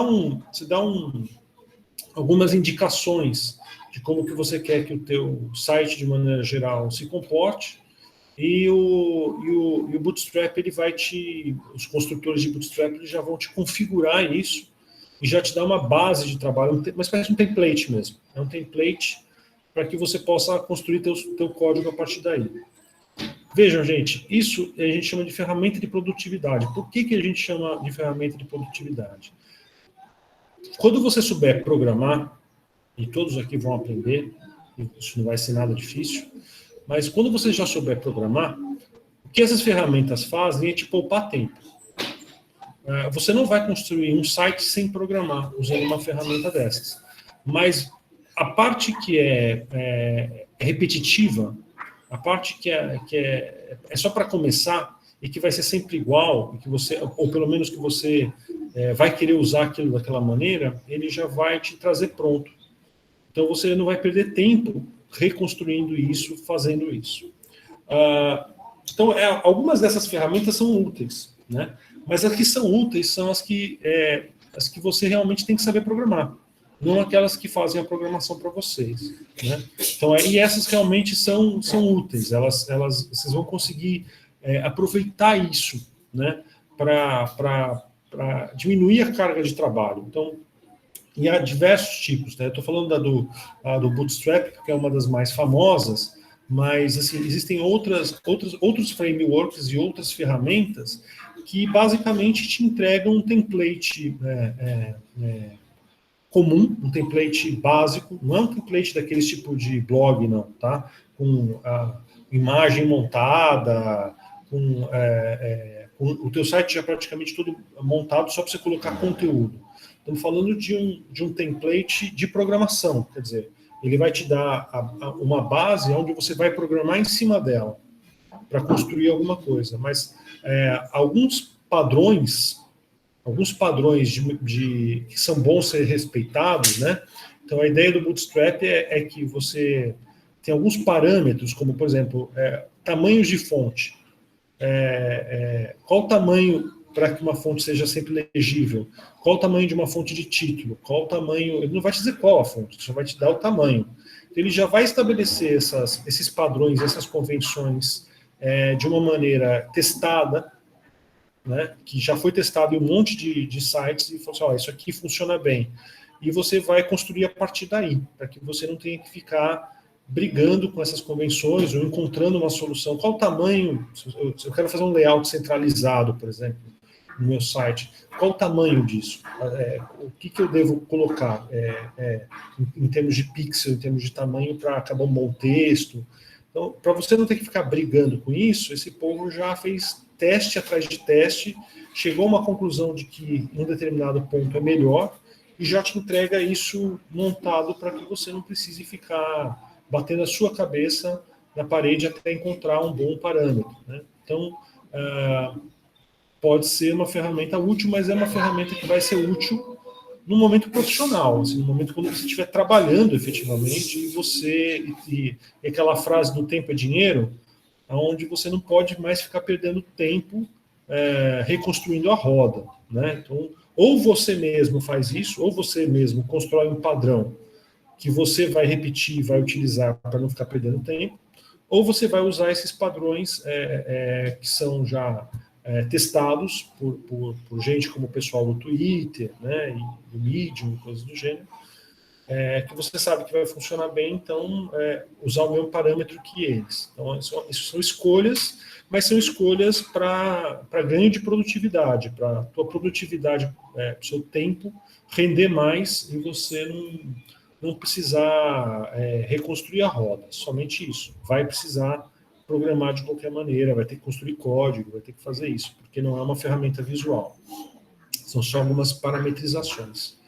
algumas indicações de como que você quer que o teu site de maneira geral se comporte e o Bootstrap ele os construtores de Bootstrap eles já vão te configurar isso e já te dá uma base de trabalho, mas parece um template mesmo. É um template para que você possa construir teu código a partir daí. Vejam, gente, isso a gente chama de ferramenta de produtividade. Por que a gente chama de ferramenta de produtividade? Quando você souber programar, e todos aqui vão aprender, isso não vai ser nada difícil, mas quando você já souber programar, o que essas ferramentas fazem é te poupar tempo. Você não vai construir um site sem programar, usando uma ferramenta dessas. Mas a parte que é repetitiva, a parte que é só para começar e que vai ser sempre igual, e que você, ou pelo menos que você vai querer usar aquilo daquela maneira, ele já vai te trazer pronto. Então você não vai perder tempo reconstruindo isso, fazendo isso. Então, algumas dessas ferramentas são úteis, né? Mas as que são úteis são as que você realmente tem que saber programar, não aquelas que fazem a programação para vocês, né? Então, e essas realmente são úteis, vocês vão conseguir aproveitar isso, né? Para diminuir a carga de trabalho. Então, e há diversos tipos, né? Eu estou falando do Bootstrap, que é uma das mais famosas, mas assim, existem outros frameworks e outras ferramentas que basicamente te entregam um template comum, um template básico, não é um template daqueles tipo de blog, não, tá? Com a imagem montada, com o teu site já praticamente todo montado só para você colocar conteúdo. Estamos falando de um template de programação, quer dizer, ele vai te dar uma base onde você vai programar em cima dela para construir alguma coisa, mas alguns padrões que são bons ser respeitados, né? Então a ideia do Bootstrap é que você tem alguns parâmetros, como por exemplo, tamanhos de fonte. Qual o tamanho para que uma fonte seja sempre legível? Qual o tamanho de uma fonte de título? Qual o tamanho? Ele não vai te dizer qual a fonte, só vai te dar o tamanho. Ele já vai estabelecer esses padrões, essas convenções de uma maneira testada, né, que já foi testado em um monte de sites e falou assim, isso aqui funciona bem. E você vai construir a partir daí, para que você não tenha que ficar brigando com essas convenções ou encontrando uma solução. Qual o tamanho? Eu quero fazer um layout centralizado, por exemplo, no meu site. Qual o tamanho disso? O que eu devo colocar em termos de pixel, em termos de tamanho, para acabar um bom texto? Então, para você não ter que ficar brigando com isso, esse povo já fez teste atrás de teste, chegou a uma conclusão de que em um determinado ponto é melhor e já te entrega isso montado para que você não precise ficar batendo a sua cabeça na parede até encontrar um bom parâmetro, né? Então, pode ser uma ferramenta útil, mas é uma ferramenta que vai ser útil no momento profissional, assim, no momento quando você estiver trabalhando efetivamente e aquela frase do tempo é dinheiro, onde você não pode mais ficar perdendo tempo reconstruindo a roda, né? Então, ou você mesmo faz isso, ou você mesmo constrói um padrão que você vai repetir, vai utilizar para não ficar perdendo tempo, ou você vai usar esses padrões que são já testados por gente como o pessoal do Twitter, né, e do Medium, coisas do gênero, que você sabe que vai funcionar bem, então usar o mesmo parâmetro que eles. Então, isso são escolhas, mas são escolhas para ganho de produtividade, para a tua produtividade, para o seu tempo render mais e você não precisar reconstruir a roda, somente isso. Vai precisar programar de qualquer maneira, vai ter que construir código, vai ter que fazer isso, porque não é uma ferramenta visual. São só algumas parametrizações.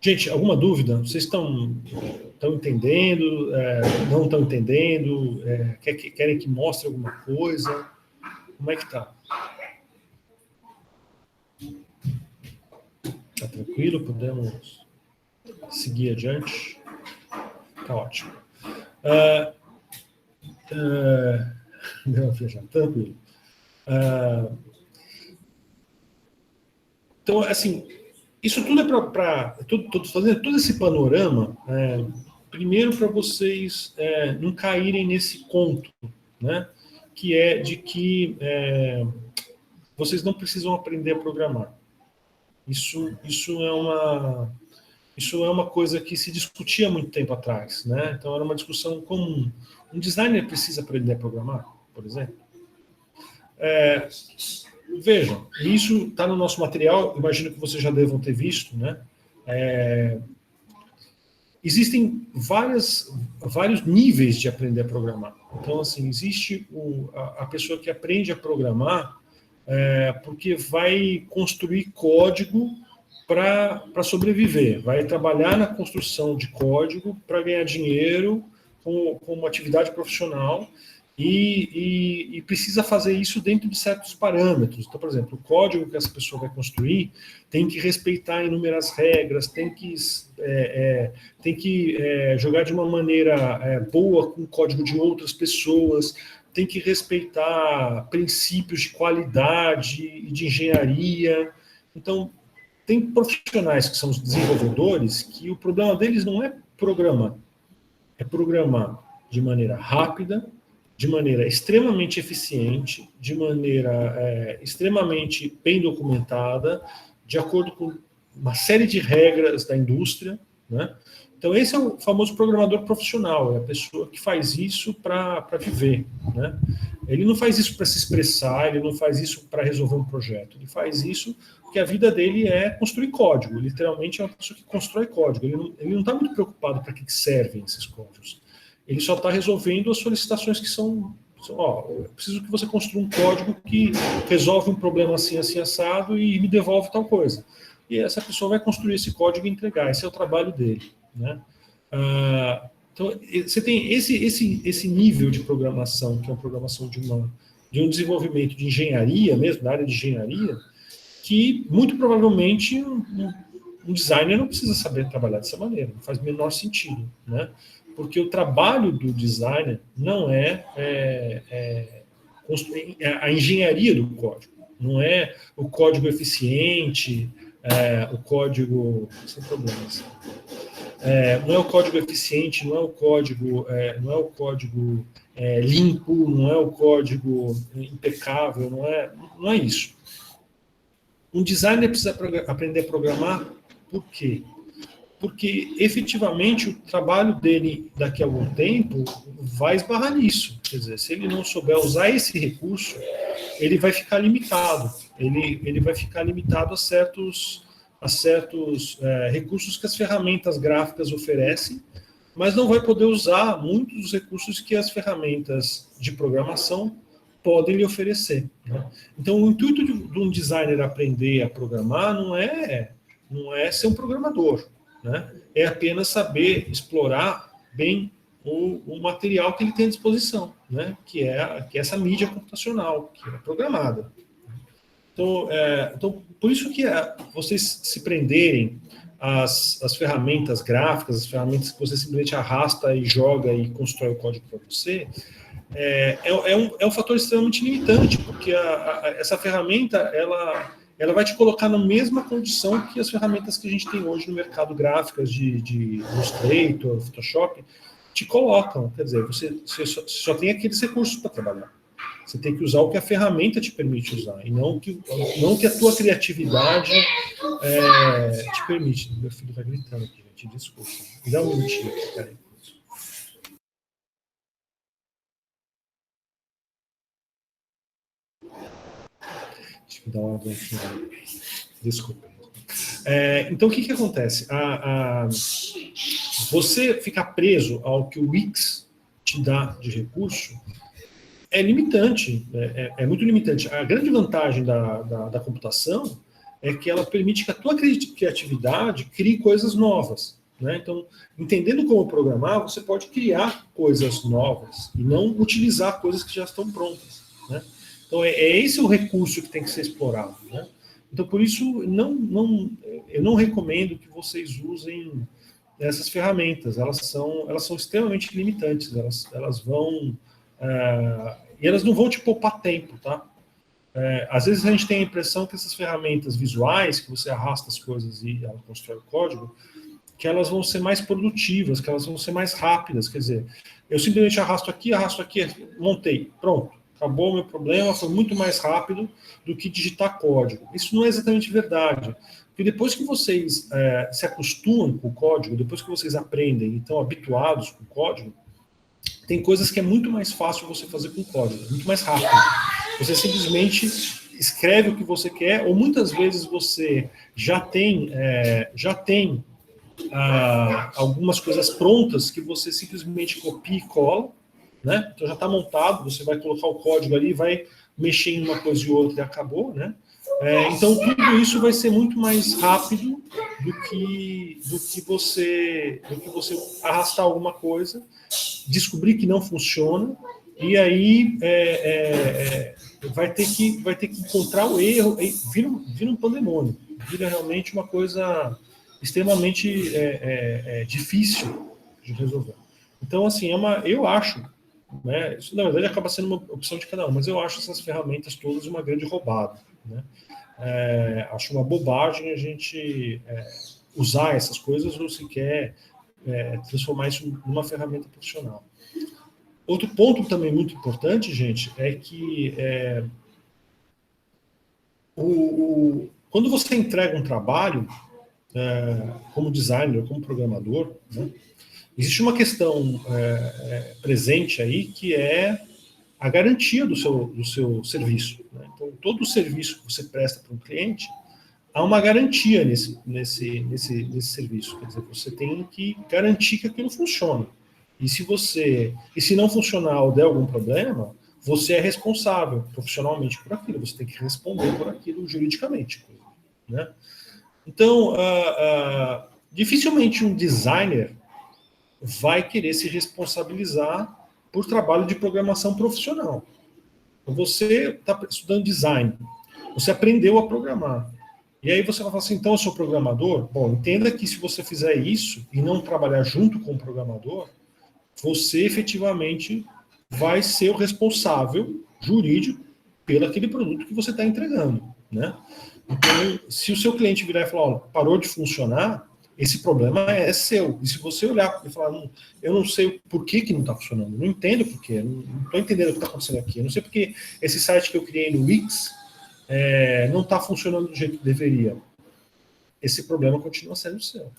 Gente, alguma dúvida? Vocês estão entendendo? Não estão entendendo? Querem que mostre alguma coisa? Como é que está? Está tranquilo? Podemos seguir adiante? Está ótimo. Tranquilo. Então, assim, isso tudo é para... Estou fazendo todo esse panorama, primeiro para vocês não caírem nesse conto, né? Que é de que vocês não precisam aprender a programar. Isso é uma coisa que se discutia há muito tempo atrás, né? Então era uma discussão comum. Um designer precisa aprender a programar, por exemplo? Vejam, isso está no nosso material, imagino que vocês já devam ter visto, né? Existem vários níveis de aprender a programar. Então, assim, existe a pessoa que aprende a programar porque vai construir código para sobreviver, vai trabalhar na construção de código para ganhar dinheiro com uma atividade profissional e precisa fazer isso dentro de certos parâmetros. Então, por exemplo, o código que essa pessoa vai construir tem que respeitar inúmeras regras, tem que jogar de uma maneira boa com o código de outras pessoas, tem que respeitar princípios de qualidade e de engenharia. Então, tem profissionais que são os desenvolvedores que o problema deles não é programar, é programar de maneira rápida, de maneira extremamente eficiente, de maneira extremamente bem documentada, de acordo com uma série de regras da indústria, né? Então, esse é o famoso programador profissional, é a pessoa que faz isso para viver, né? Ele não faz isso para se expressar, ele não faz isso para resolver um projeto, ele faz isso porque a vida dele é construir código, literalmente é uma pessoa que constrói código, ele não está muito preocupado para que servem esses códigos, ele só está resolvendo as solicitações que são eu preciso que você construa um código que resolve um problema assim, assim, assado e me devolve tal coisa. E essa pessoa vai construir esse código e entregar, esse é o trabalho dele, né? Então, você tem esse nível de programação, que é uma programação de um desenvolvimento de engenharia, mesmo da área de engenharia, que muito provavelmente um designer não precisa saber trabalhar dessa maneira, não faz o menor sentido, né? Porque o trabalho do designer não é a engenharia do código, não é o código eficiente, o código sem problemas. Não é o código eficiente, não é o código limpo, não é o código impecável, não é isso. Um designer precisa aprender a programar por quê? Porque efetivamente o trabalho dele daqui a algum tempo vai esbarrar nisso. Quer dizer, se ele não souber usar esse recurso, ele vai ficar limitado. Ele vai ficar limitado a certos recursos que as ferramentas gráficas oferecem, mas não vai poder usar muitos dos recursos que as ferramentas de programação podem lhe oferecer, né? Então, o intuito de um designer aprender a programar não é ser um programador, né? É apenas saber explorar bem o material que ele tem à disposição, né? Que é essa mídia computacional, que é programada. Então, por isso que vocês se prenderem às ferramentas gráficas, as ferramentas que você simplesmente arrasta e joga e constrói o código para você, é um fator extremamente limitante, porque essa ferramenta, ela vai te colocar na mesma condição que as ferramentas que a gente tem hoje no mercado gráficas de Illustrator, Photoshop, te colocam. Quer dizer, você só tem aqueles recursos para trabalhar. Você tem que usar o que a ferramenta te permite usar, e não que a tua criatividade te permite. Meu filho está gritando aqui, gente, desculpa. Me dá um minutinho aqui, peraí. Deixa eu dar uma aguentinha. Desculpa. Então, o que acontece? Você ficar preso ao que o Wix te dá de recurso é limitante, é muito limitante. A grande vantagem da computação é que ela permite que a tua criatividade crie coisas novas, né? Então, entendendo como programar, você pode criar coisas novas e não utilizar coisas que já estão prontas, né? Então, esse o recurso que tem que ser explorado, né? Então, por isso, eu não recomendo que vocês usem essas ferramentas. Elas são extremamente limitantes. Elas vão... e elas não vão te poupar tempo, tá? Às vezes a gente tem a impressão que essas ferramentas visuais, que você arrasta as coisas e ela constrói o código, que elas vão ser mais produtivas, que elas vão ser mais rápidas. Quer dizer, eu simplesmente arrasto aqui, montei, pronto. Acabou o meu problema, foi muito mais rápido do que digitar código. Isso não é exatamente verdade. Porque depois que vocês se acostumam com o código, depois que vocês aprendem e estão habituados com o código, tem coisas que é muito mais fácil você fazer com código, muito mais rápido. Você simplesmente escreve o que você quer, ou muitas vezes você já tem algumas coisas prontas que você simplesmente copia e cola, né? Então já está montado, você vai colocar o código ali, vai mexer em uma coisa e outra e acabou, né? Então tudo isso vai ser muito mais rápido do que você arrastar alguma coisa, descobrir que não funciona e aí vai ter que encontrar o erro, vira um pandemônio, vira realmente uma coisa extremamente difícil de resolver. Então, assim, eu acho, né, isso na verdade acaba sendo uma opção de cada um, mas eu acho essas ferramentas todas uma grande roubada, né? Acho uma bobagem a gente usar essas coisas ou sequer transformar isso numa ferramenta profissional. Outro ponto também muito importante, gente, é que quando você entrega um trabalho, como designer, como programador, né, existe uma questão presente aí que é a garantia do seu serviço. Né? Então, todo o serviço que você presta para um cliente, há uma garantia nesse serviço. Quer dizer, você tem que garantir que aquilo funciona. E se não funcionar ou der algum problema, você é responsável profissionalmente por aquilo. Você tem que responder por aquilo juridicamente. Né? Então, dificilmente um designer vai querer se responsabilizar por trabalho de programação profissional. Então, você está estudando design, você aprendeu a programar. E aí você vai falar assim, então eu sou programador? Bom, entenda que se você fizer isso e não trabalhar junto com o programador, você efetivamente vai ser o responsável jurídico pelo aquele produto que você está entregando, né? Então, se o seu cliente virar e falar, ó, parou de funcionar, esse problema é seu. E se você olhar e falar, eu não sei por que não está funcionando, não entendo por quê, não estou entendendo o que está acontecendo aqui, eu não sei porque esse site que eu criei no Wix não está funcionando do jeito que deveria. Esse problema continua sendo seu.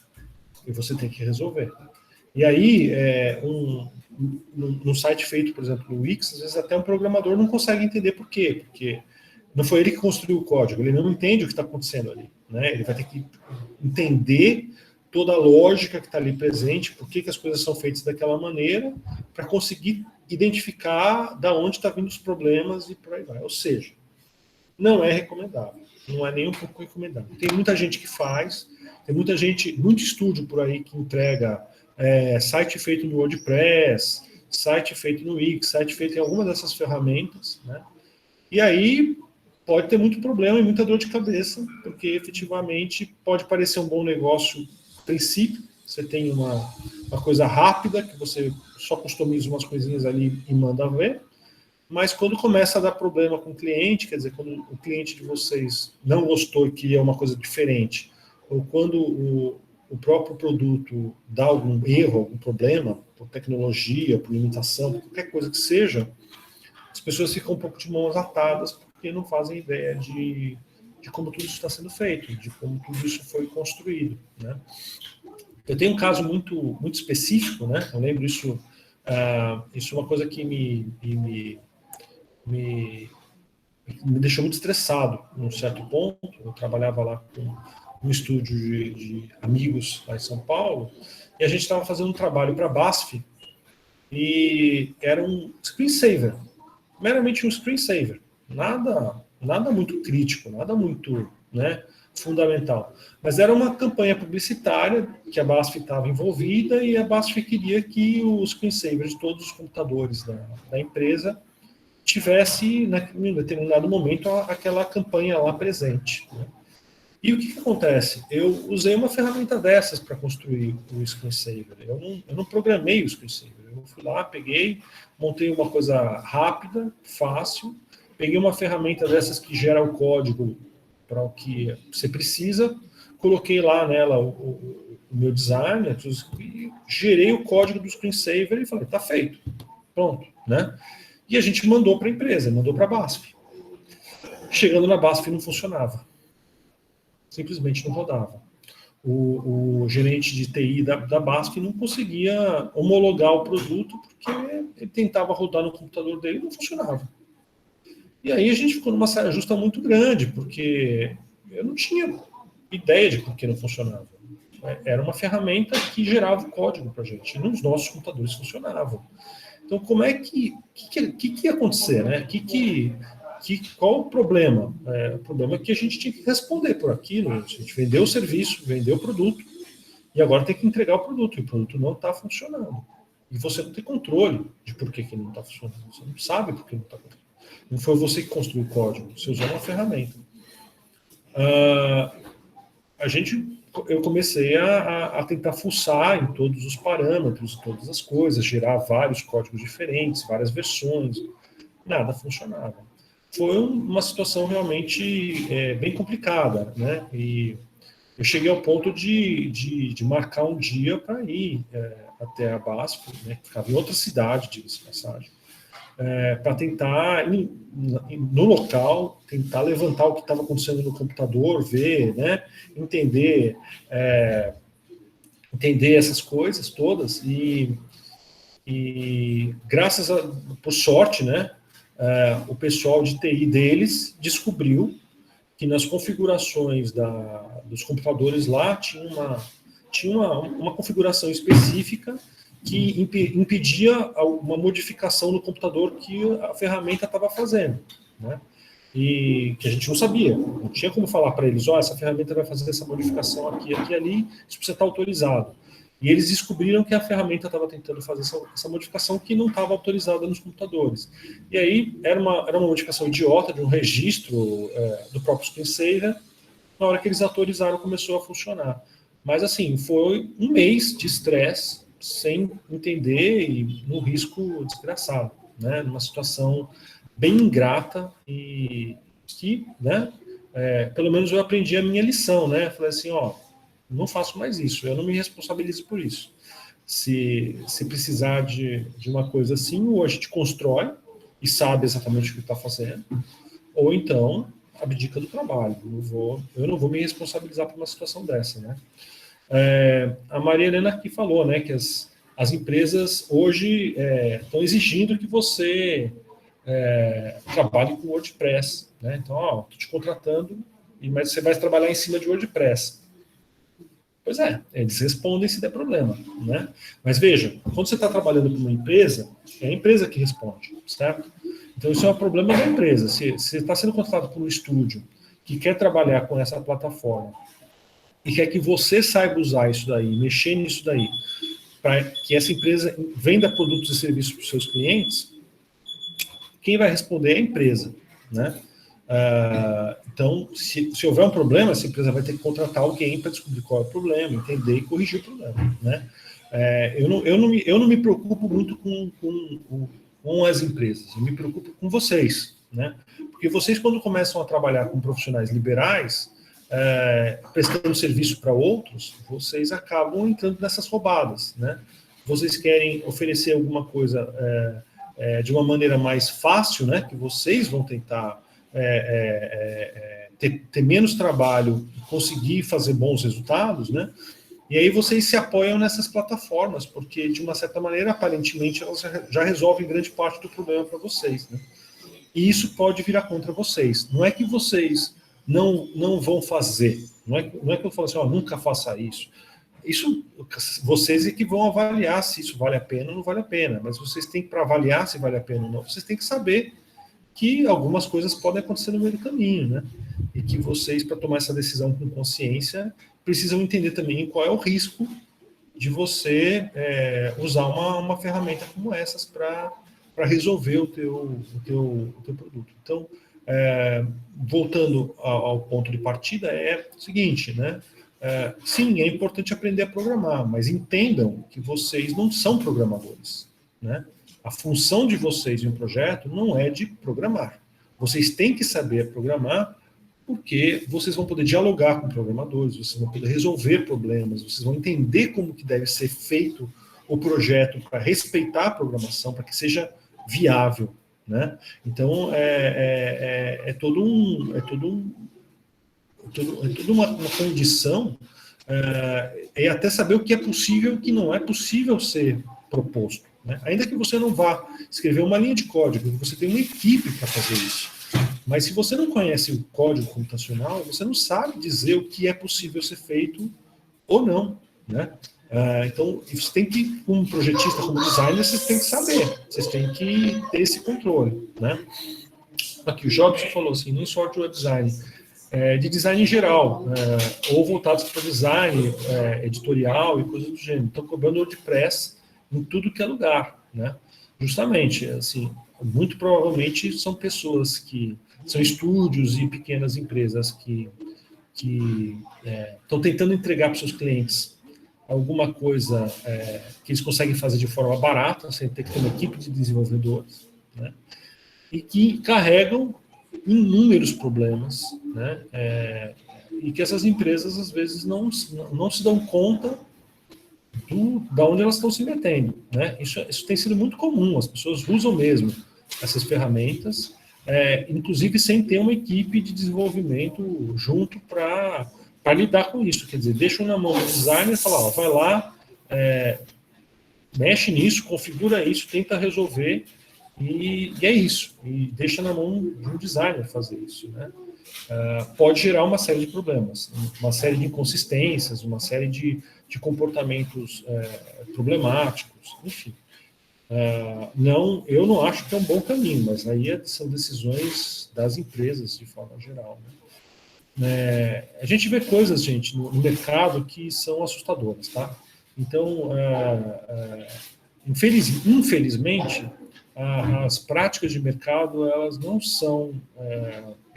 E você tem que resolver. E aí, num site feito, por exemplo, no Wix, às vezes até um programador não consegue entender por quê. Porque não foi ele que construiu o código, ele não entende o que está acontecendo ali. Né? Ele vai ter que entender toda a lógica que está ali presente, por que as coisas são feitas daquela maneira, para conseguir identificar da onde está vindo os problemas e por aí vai. Ou seja, não é recomendável. Não é nem um pouco recomendável. Tem muita gente que faz, tem muita gente, muito estúdio por aí que entrega site feito no WordPress, site feito no Wix, site feito em alguma dessas ferramentas, né? E aí pode ter muito problema e muita dor de cabeça, porque efetivamente pode parecer um bom negócio a princípio, você tem uma coisa rápida, que você só customiza umas coisinhas ali e manda ver, mas quando começa a dar problema com o cliente, quer dizer, quando o cliente de vocês não gostou e queria uma coisa diferente, ou quando o próprio produto dá algum erro, algum problema, por tecnologia, por limitação, por qualquer coisa que seja, as pessoas ficam um pouco de mãos atadas porque não fazem ideia de como tudo isso está sendo feito, de como tudo isso foi construído. Né? Eu tenho um caso muito específico, né? Eu lembro isso, isso é uma coisa que me deixou muito estressado num certo ponto. Eu trabalhava lá com um estúdio de amigos lá em São Paulo, e a gente estava fazendo um trabalho para a BASF, e era um screensaver, meramente um screensaver, nada muito crítico, nada muito, né, fundamental. Mas era uma campanha publicitária que a BASF estava envolvida, e a BASF queria que o screensaver de todos os computadores da empresa tivesse, em determinado momento, aquela campanha lá presente. Né? E o que acontece? Eu usei uma ferramenta dessas para construir o screensaver. Eu não programei o screensaver. Eu fui lá, peguei, montei uma coisa rápida, fácil, peguei uma ferramenta dessas que gera o código para o que você precisa, coloquei lá nela o meu design, e gerei o código do screensaver e falei, tá feito, pronto, né? E a gente mandou para a empresa, mandou para a BASF. Chegando na BASF não funcionava. Simplesmente não rodava. O gerente de TI da BASF não conseguia homologar o produto porque ele tentava rodar no computador dele e não funcionava. E aí a gente ficou numa saia justa muito grande, porque eu não tinha ideia de por que não funcionava. Era uma ferramenta que gerava o código para a gente, e nos nossos computadores funcionavam. Então, como é que ia acontecer, né? Qual o problema? O problema é que a gente tinha que responder por aquilo. A gente vendeu o serviço, vendeu o produto, e agora tem que entregar o produto, e o produto não está funcionando. E você não tem controle de por que não está funcionando. Você não sabe por que não está funcionando. Não foi você que construiu o código, você usou uma ferramenta. Eu comecei a tentar fuçar em todos os parâmetros, todas as coisas, gerar vários códigos diferentes, várias versões. Nada funcionava. Foi uma situação realmente bem complicada, né? E eu cheguei ao ponto de marcar um dia para ir até a BASF, né? Que ficava em outra cidade, diga-se de passagem, para tentar, no local, tentar levantar o que estava acontecendo no computador, ver, né, entender essas coisas todas, e graças por sorte, né, o pessoal de TI deles descobriu que nas configurações dos computadores lá tinha uma configuração específica que impedia uma modificação no computador que a ferramenta estava fazendo, né? E que a gente não sabia, não tinha como falar para eles, essa ferramenta vai fazer essa modificação aqui, aqui, ali, isso precisa estar autorizado. E eles descobriram que a ferramenta estava tentando fazer essa modificação que não estava autorizada nos computadores. E aí era uma modificação idiota de um registro do próprio screensaver. Na hora que eles autorizaram, começou a funcionar. Mas assim, foi um mês de estresse, sem entender e num risco desgraçado, né? Numa situação bem ingrata e que, né? Pelo menos eu aprendi a minha lição, né? Falei assim, não faço mais isso, eu não me responsabilizo por isso. Se precisar de uma coisa assim, ou a gente constrói e sabe exatamente o que está fazendo, ou então abdica do trabalho. Eu não vou me responsabilizar por uma situação dessa, né? A Maria Helena aqui falou, né, que as empresas hoje estão exigindo que você trabalhe com WordPress, né? Então, estou te contratando, mas você vai trabalhar em cima de WordPress. Pois eles respondem se der problema, né? Mas veja, quando você está trabalhando para uma empresa, é a empresa que responde, certo? Então isso é um problema da empresa. Se você está sendo contratado por um estúdio que quer trabalhar com essa plataforma e quer que você saiba usar isso daí, mexer nisso daí, para que essa empresa venda produtos e serviços para os seus clientes, quem vai responder é a empresa, né? Então, se houver um problema, essa empresa vai ter que contratar alguém para descobrir qual é o problema, entender e corrigir o problema, né? Eu não me preocupo muito com as empresas, eu me preocupo com vocês, né? Porque vocês, quando começam a trabalhar com profissionais liberais, prestando serviço para outros, vocês acabam entrando nessas roubadas, né? Vocês querem oferecer alguma coisa de uma maneira mais fácil, né? Que vocês vão tentar ter menos trabalho, conseguir fazer bons resultados, né? E aí vocês se apoiam nessas plataformas, porque, de uma certa maneira, aparentemente, elas já resolvem grande parte do problema para vocês, né? E isso pode virar contra vocês. Não é que vocês não vão fazer, não é que eu falo assim, nunca faça isso. Isso, vocês é que vão avaliar se isso vale a pena ou não vale a pena, mas vocês têm que, para avaliar se vale a pena ou não, vocês têm que saber que algumas coisas podem acontecer no meio do caminho, né? E que vocês, para tomar essa decisão com consciência, precisam entender também qual é o risco de você usar uma ferramenta como essas para resolver o teu produto. Então, voltando ao ponto de partida, é o seguinte, né? Sim, é importante aprender a programar, mas entendam que vocês não são programadores, né? A função de vocês em um projeto não é de programar. Vocês têm que saber programar porque vocês vão poder dialogar com programadores, vocês vão poder resolver problemas, vocês vão entender como que deve ser feito o projeto para respeitar a programação, para que seja viável, né? Então, toda uma condição, até saber o que é possível e o que não é possível ser proposto, né? Ainda que você não vá escrever uma linha de código, você tem uma equipe para fazer isso. Mas se você não conhece o código computacional, você não sabe dizer o que é possível ser feito ou não, né? Então, você tem que, como projetista, como designer, vocês têm que saber, vocês têm que ter esse controle, né? Aqui, o Jobson falou assim, não só de web design, de design em geral, ou voltados para design editorial e coisas do gênero. Estão cobrando WordPress em tudo que é lugar, né? Justamente, assim, muito provavelmente são pessoas que são estúdios e pequenas empresas que estão tentando entregar para os seus clientes alguma coisa que eles conseguem fazer de forma barata, sem ter que ter uma equipe de desenvolvedores, né? E que carregam inúmeros problemas, né? E que essas empresas, às vezes, não se dão conta da onde elas estão se metendo, né? Isso tem sido muito comum, as pessoas usam mesmo essas ferramentas, inclusive sem ter uma equipe de desenvolvimento junto para lidar com isso. Quer dizer, deixa na mão do designer e fala, ó, vai lá, mexe nisso, configura isso, tenta resolver, e é isso. E deixa na mão de um designer fazer isso, né? Pode gerar uma série de problemas, uma série de inconsistências, uma série de comportamentos problemáticos, enfim. Eu não acho que é um bom caminho, mas aí são decisões das empresas de forma geral, né? A gente vê coisas, gente, no mercado que são assustadoras, tá? Então, infelizmente, as práticas de mercado, elas não são,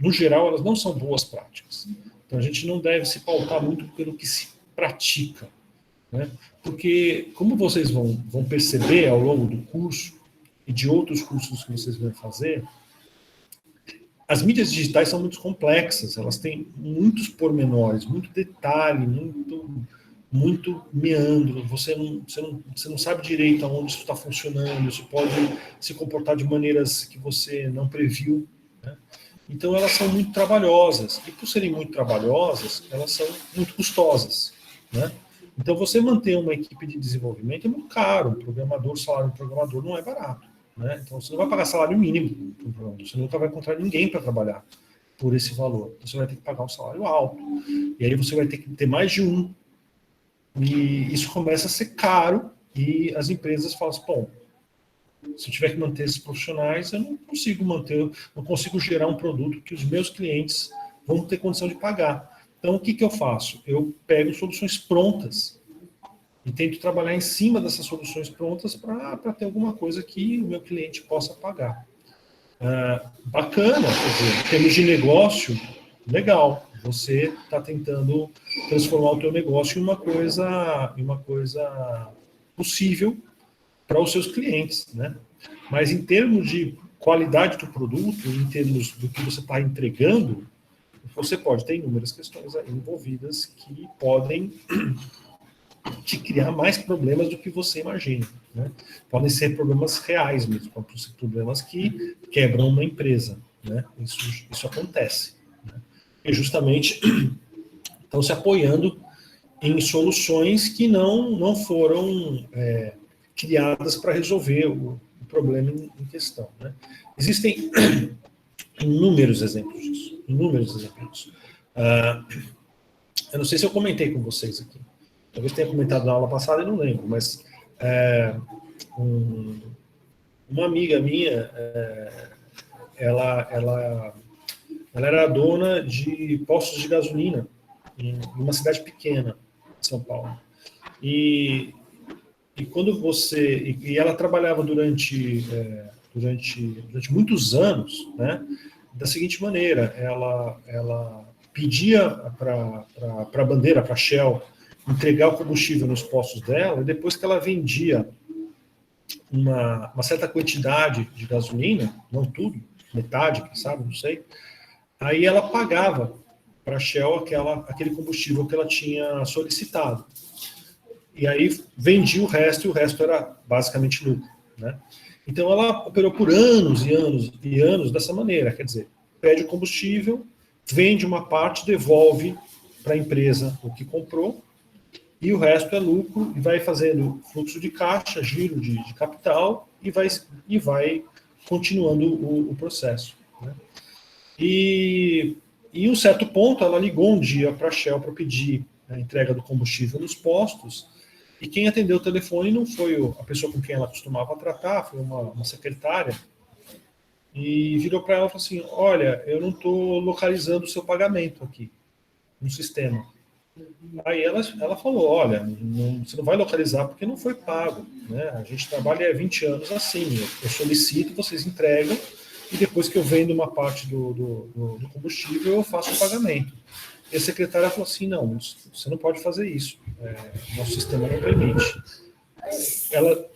no geral, elas não são boas práticas. Então, a gente não deve se pautar muito pelo que se pratica, né? Porque, como vocês vão perceber ao longo do curso e de outros cursos que vocês vão fazer, as mídias digitais são muito complexas, elas têm muitos pormenores, muito detalhe, muito meandro, você não sabe direito aonde isso está funcionando, isso pode se comportar de maneiras que você não previu, né? Então elas são muito trabalhosas, e por serem muito trabalhosas, elas são muito custosas, né? Então você manter uma equipe de desenvolvimento é muito caro, o salário do programador não é barato, né? Então você não vai pagar salário mínimo para um programador, você nunca vai encontrar ninguém para trabalhar por esse valor, então, você vai ter que pagar um salário alto, e aí você vai ter que ter mais de um. E isso começa a ser caro, e as empresas falam assim, bom, se eu tiver que manter esses profissionais, eu não consigo gerar um produto que os meus clientes vão ter condição de pagar. Então, o que eu faço? Eu pego soluções prontas e tento trabalhar em cima dessas soluções prontas para ter alguma coisa que o meu cliente possa pagar. Bacana, quer dizer, em termos de negócio, legal. Você está tentando transformar o teu negócio em uma coisa possível para os seus clientes, né? Mas em termos de qualidade do produto, em termos do que você está entregando, você pode ter inúmeras questões aí envolvidas que podem te criar mais problemas do que você imagina, né? Podem ser problemas reais mesmo, podem ser problemas que quebram uma empresa, né? Isso acontece, né? E justamente estão se apoiando em soluções que não foram criadas para resolver o problema em questão, né? Existem inúmeros exemplos disso, inúmeros exemplos. Eu não sei se eu comentei com vocês aqui, talvez tenha comentado na aula passada, eu não lembro, mas uma amiga minha, ela era dona de postos de gasolina em uma cidade pequena, São Paulo. E quando e ela trabalhava durante muitos anos, né, da seguinte maneira, ela pedia para a bandeira, para a Shell, entregar o combustível nos postos dela, e depois que ela vendia uma certa quantidade de gasolina, não tudo, metade, quem sabe, não sei, aí ela pagava para a Shell aquele combustível que ela tinha solicitado. E aí vendia o resto, e o resto era basicamente lucro, né? Então ela operou por anos e anos e anos dessa maneira, quer dizer, pede o combustível, vende uma parte, devolve para a empresa o que comprou, e o resto é lucro, e vai fazendo fluxo de caixa, giro de capital, e vai continuando o processo, né? E em um certo ponto, ela ligou um dia para a Shell para pedir a entrega do combustível nos postos, e quem atendeu o telefone não foi a pessoa com quem ela costumava tratar, foi uma secretária, e virou para ela e falou assim, olha, eu não estou localizando o seu pagamento aqui no sistema. Aí ela falou, olha, você não vai localizar porque não foi pago, né? A gente trabalha há 20 anos assim, eu solicito, vocês entregam, e depois que eu vendo uma parte do combustível, eu faço o pagamento. E a secretária falou assim, não, você não pode fazer isso, nosso sistema não permite. Ela,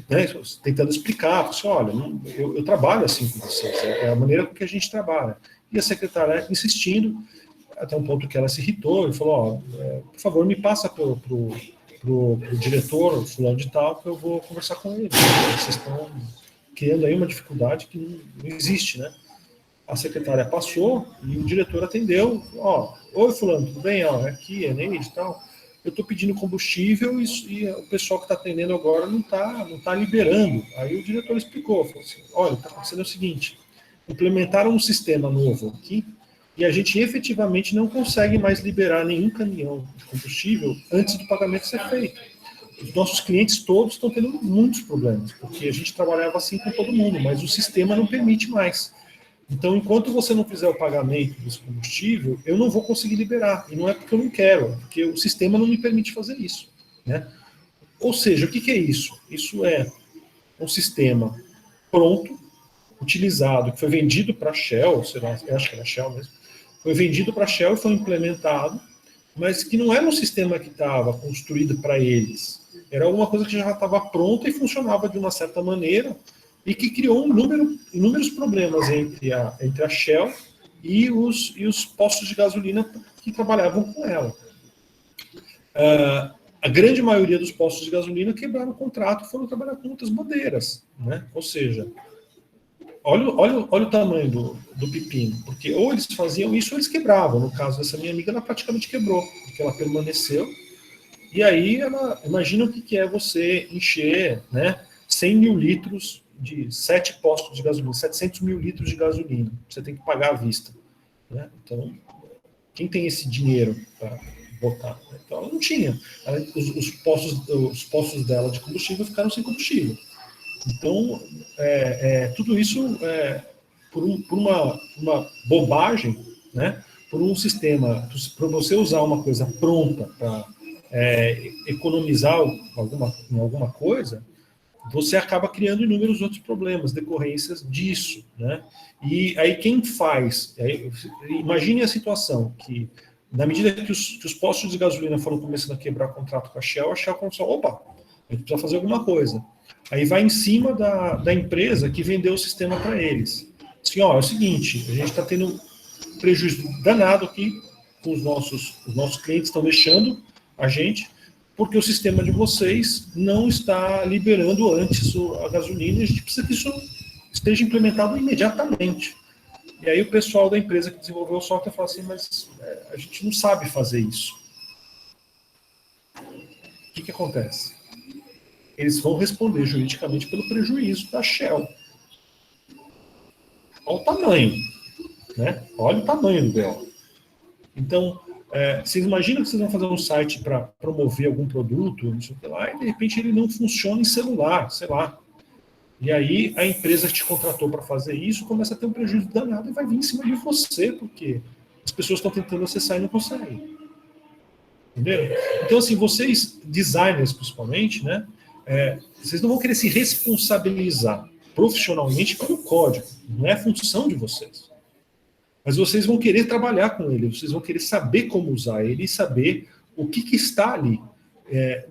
né, tentando explicar, falou assim, olha, eu trabalho assim com vocês, é a maneira com que a gente trabalha. E a secretária insistindo, até um ponto que ela se irritou e falou, por favor, me passa pro diretor, fulano de tal, que eu vou conversar com ele. Vocês estão criando aí uma dificuldade que não existe, né? A secretária passou e o diretor atendeu, oi fulano, tudo bem? Aqui, é Neide e tal. Eu estou pedindo combustível e o pessoal que está atendendo agora não tá liberando. Aí o diretor explicou, falou assim, olha, está acontecendo o seguinte, implementaram um sistema novo aqui e a gente efetivamente não consegue mais liberar nenhum caminhão de combustível antes do pagamento ser feito. Os nossos clientes todos estão tendo muitos problemas, porque a gente trabalhava assim com todo mundo, mas o sistema não permite mais. Então, enquanto você não fizer o pagamento desse combustível, eu não vou conseguir liberar. E não é porque eu não quero, é porque o sistema não me permite fazer isso, né? Ou seja, o que é isso? Isso é um sistema pronto, utilizado, que foi vendido para a Shell, sei lá, eu acho que era a Shell mesmo, foi vendido para a Shell e foi implementado, mas que não era um sistema que estava construído para eles. Era alguma coisa que já estava pronta e funcionava de uma certa maneira, e que criou inúmeros problemas entre a Shell e os postos de gasolina que trabalhavam com ela. A grande maioria dos postos de gasolina quebraram o contrato e foram trabalhar com outras bandeiras, né? Ou seja, olha o tamanho do pepino, porque ou eles faziam isso ou eles quebravam. No caso dessa minha amiga, ela praticamente quebrou, porque ela permaneceu. E aí, imagina o que é você encher, né, 100 mil litros de 7 postos de gasolina, 700 mil litros de gasolina. Você tem que pagar à vista, né? Então, quem tem esse dinheiro para botar? Então, ela não tinha. Os postos dela de combustível ficaram sem combustível. Então, tudo isso por uma bobagem, né? Por um sistema, para você usar uma coisa pronta para economizar em alguma coisa, você acaba criando inúmeros outros problemas, decorrências disso, né? E aí quem faz, imagine a situação que, na medida que os postos de gasolina foram começando a quebrar contrato com a Shell começou, opa, a gente precisa fazer alguma coisa. Aí vai em cima da empresa que vendeu o sistema para eles. Assim, é o seguinte, a gente está tendo prejuízo danado aqui com os nossos clientes estão deixando a gente, porque o sistema de vocês não está liberando antes a gasolina e a gente precisa que isso esteja implementado imediatamente. E aí o pessoal da empresa que desenvolveu o software fala assim, mas a gente não sabe fazer isso. O que acontece? Eles vão responder juridicamente pelo prejuízo da Shell. Olha o tamanho, né? Olha o tamanho do BO. Então, vocês imaginam que vocês vão fazer um site para promover algum produto, não sei o que lá, e de repente ele não funciona em celular, sei lá. E aí a empresa que te contratou para fazer isso começa a ter um prejuízo danado e vai vir em cima de você, porque as pessoas estão tentando acessar e não conseguem. Entendeu? Então, assim, vocês, designers principalmente, né, vocês não vão querer se responsabilizar profissionalmente pelo código. Não é função de vocês. Mas vocês vão querer trabalhar com ele, vocês vão querer saber como usar ele e saber o que está ali.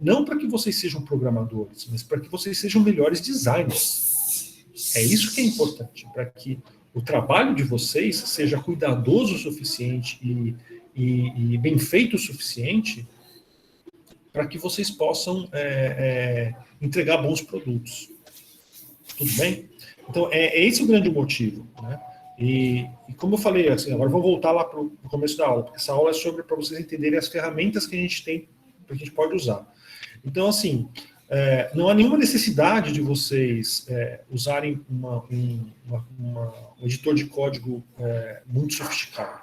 Não para que vocês sejam programadores, mas para que vocês sejam melhores designers. É isso que é importante, para que o trabalho de vocês seja cuidadoso o suficiente e bem feito o suficiente para que vocês possam entregar bons produtos. Tudo bem? Então, esse o grande motivo, né? E como eu falei, assim, agora vamos voltar lá para o começo da aula, porque essa aula é sobre para vocês entenderem as ferramentas que a gente tem, que a gente pode usar. Então, assim, não há nenhuma necessidade de vocês usarem um editor de código muito sofisticado,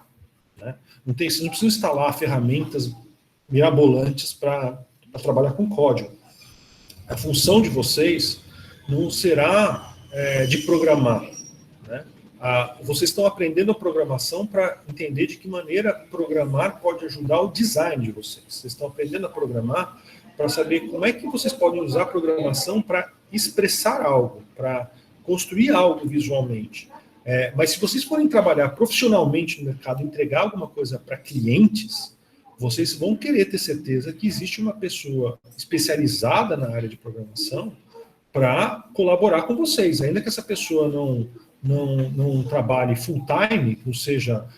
né? Vocês não precisam instalar ferramentas mirabolantes para trabalhar com código. A função de vocês não será de programar, né? Vocês estão aprendendo a programação para entender de que maneira programar pode ajudar o design de vocês. Vocês estão aprendendo a programar para saber como é que vocês podem usar a programação para expressar algo, para construir algo visualmente. Mas se vocês forem trabalhar profissionalmente no mercado, entregar alguma coisa para clientes, vocês vão querer ter certeza que existe uma pessoa especializada na área de programação para colaborar com vocês. Ainda que essa pessoa não trabalhe full time, ou seja,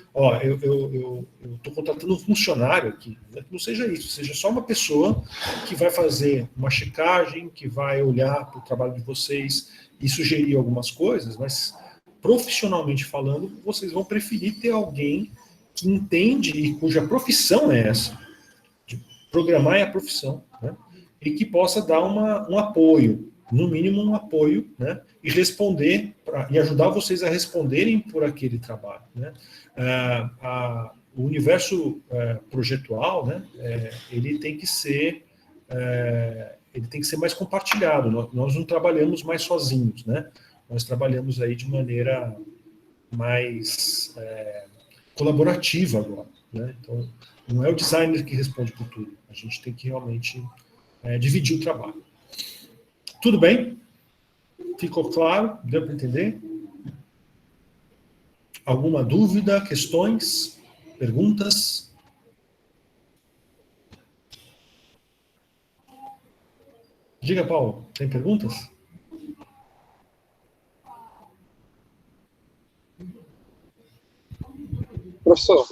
eu estou contratando um funcionário aqui, né? Que não seja isso, seja só uma pessoa que vai fazer uma checagem, que vai olhar para o trabalho de vocês e sugerir algumas coisas, mas profissionalmente falando, vocês vão preferir ter alguém que entende e cuja profissão é essa, de programar é a profissão, né? E que possa dar um apoio, no mínimo um apoio, né? E responder, e ajudar vocês a responderem por aquele trabalho, né? O universo projetual, né? Ele tem que ser mais compartilhado. Nós não trabalhamos mais sozinhos, né? Nós trabalhamos aí de maneira mais colaborativa agora, né? Então, não é o designer que responde por tudo. A gente tem que realmente dividir o trabalho. Tudo bem? Ficou claro? Deu para entender? Alguma dúvida, questões, perguntas? Diga, Paulo, tem perguntas? Professor,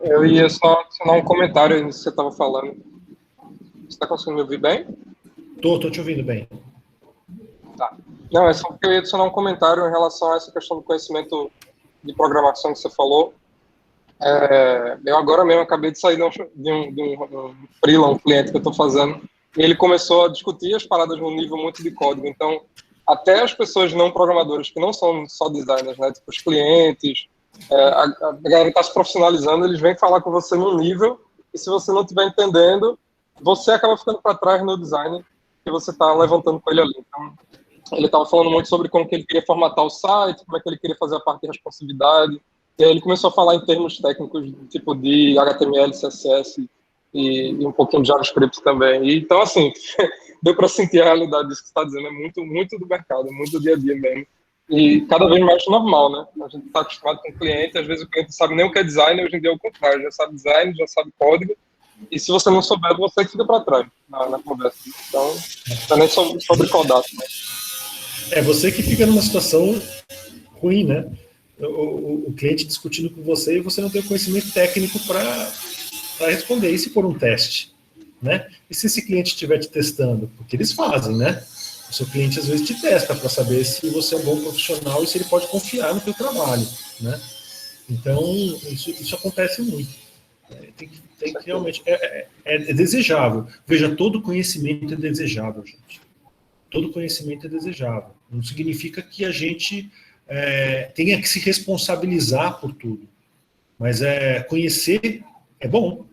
eu ia só adicionar um comentário nisso que você estava falando. Você está conseguindo me ouvir bem? Tô te ouvindo bem. Tá. Não, é só porque eu ia adicionar um comentário em relação a essa questão do conhecimento de programação que você falou. Eu agora mesmo acabei de sair de um freela, um cliente que eu estou fazendo, e ele começou a discutir as paradas num nível muito de código. Então, até as pessoas não programadoras, que não são só designers, né, tipo os clientes, a galera que está se profissionalizando, eles vêm falar com você num nível, e se você não estiver entendendo, você acaba ficando para trás no design que você está levantando com ele ali. Então, ele estava falando muito sobre como que ele queria formatar o site, como é que ele queria fazer a parte de responsividade, e aí ele começou a falar em termos técnicos, tipo de HTML, CSS e um pouquinho de JavaScript também. E, então, assim, deu para sentir a realidade disso que você está dizendo, é muito, muito do mercado, muito do dia a dia mesmo. E cada vez mais normal, né? A gente está acostumado com o cliente, às vezes o cliente não sabe nem o que é design, hoje em dia é o contrário, já sabe design, já sabe código, e se você não souber, você que fica para trás na conversa. Então, não é nem sobre codar, mas... É você que fica numa situação ruim, né? O cliente discutindo com você e você não tem o conhecimento técnico para responder. E se for um teste, né? E se esse cliente estiver te testando? Porque eles fazem, né? O seu cliente às vezes te testa para saber se você é um bom profissional e se ele pode confiar no teu trabalho, né? Então, isso acontece muito. Tem que realmente... É desejável. Veja, todo conhecimento é desejável, gente. Todo conhecimento é desejável. Não significa que a gente tenha que se responsabilizar por tudo. Mas conhecer é bom.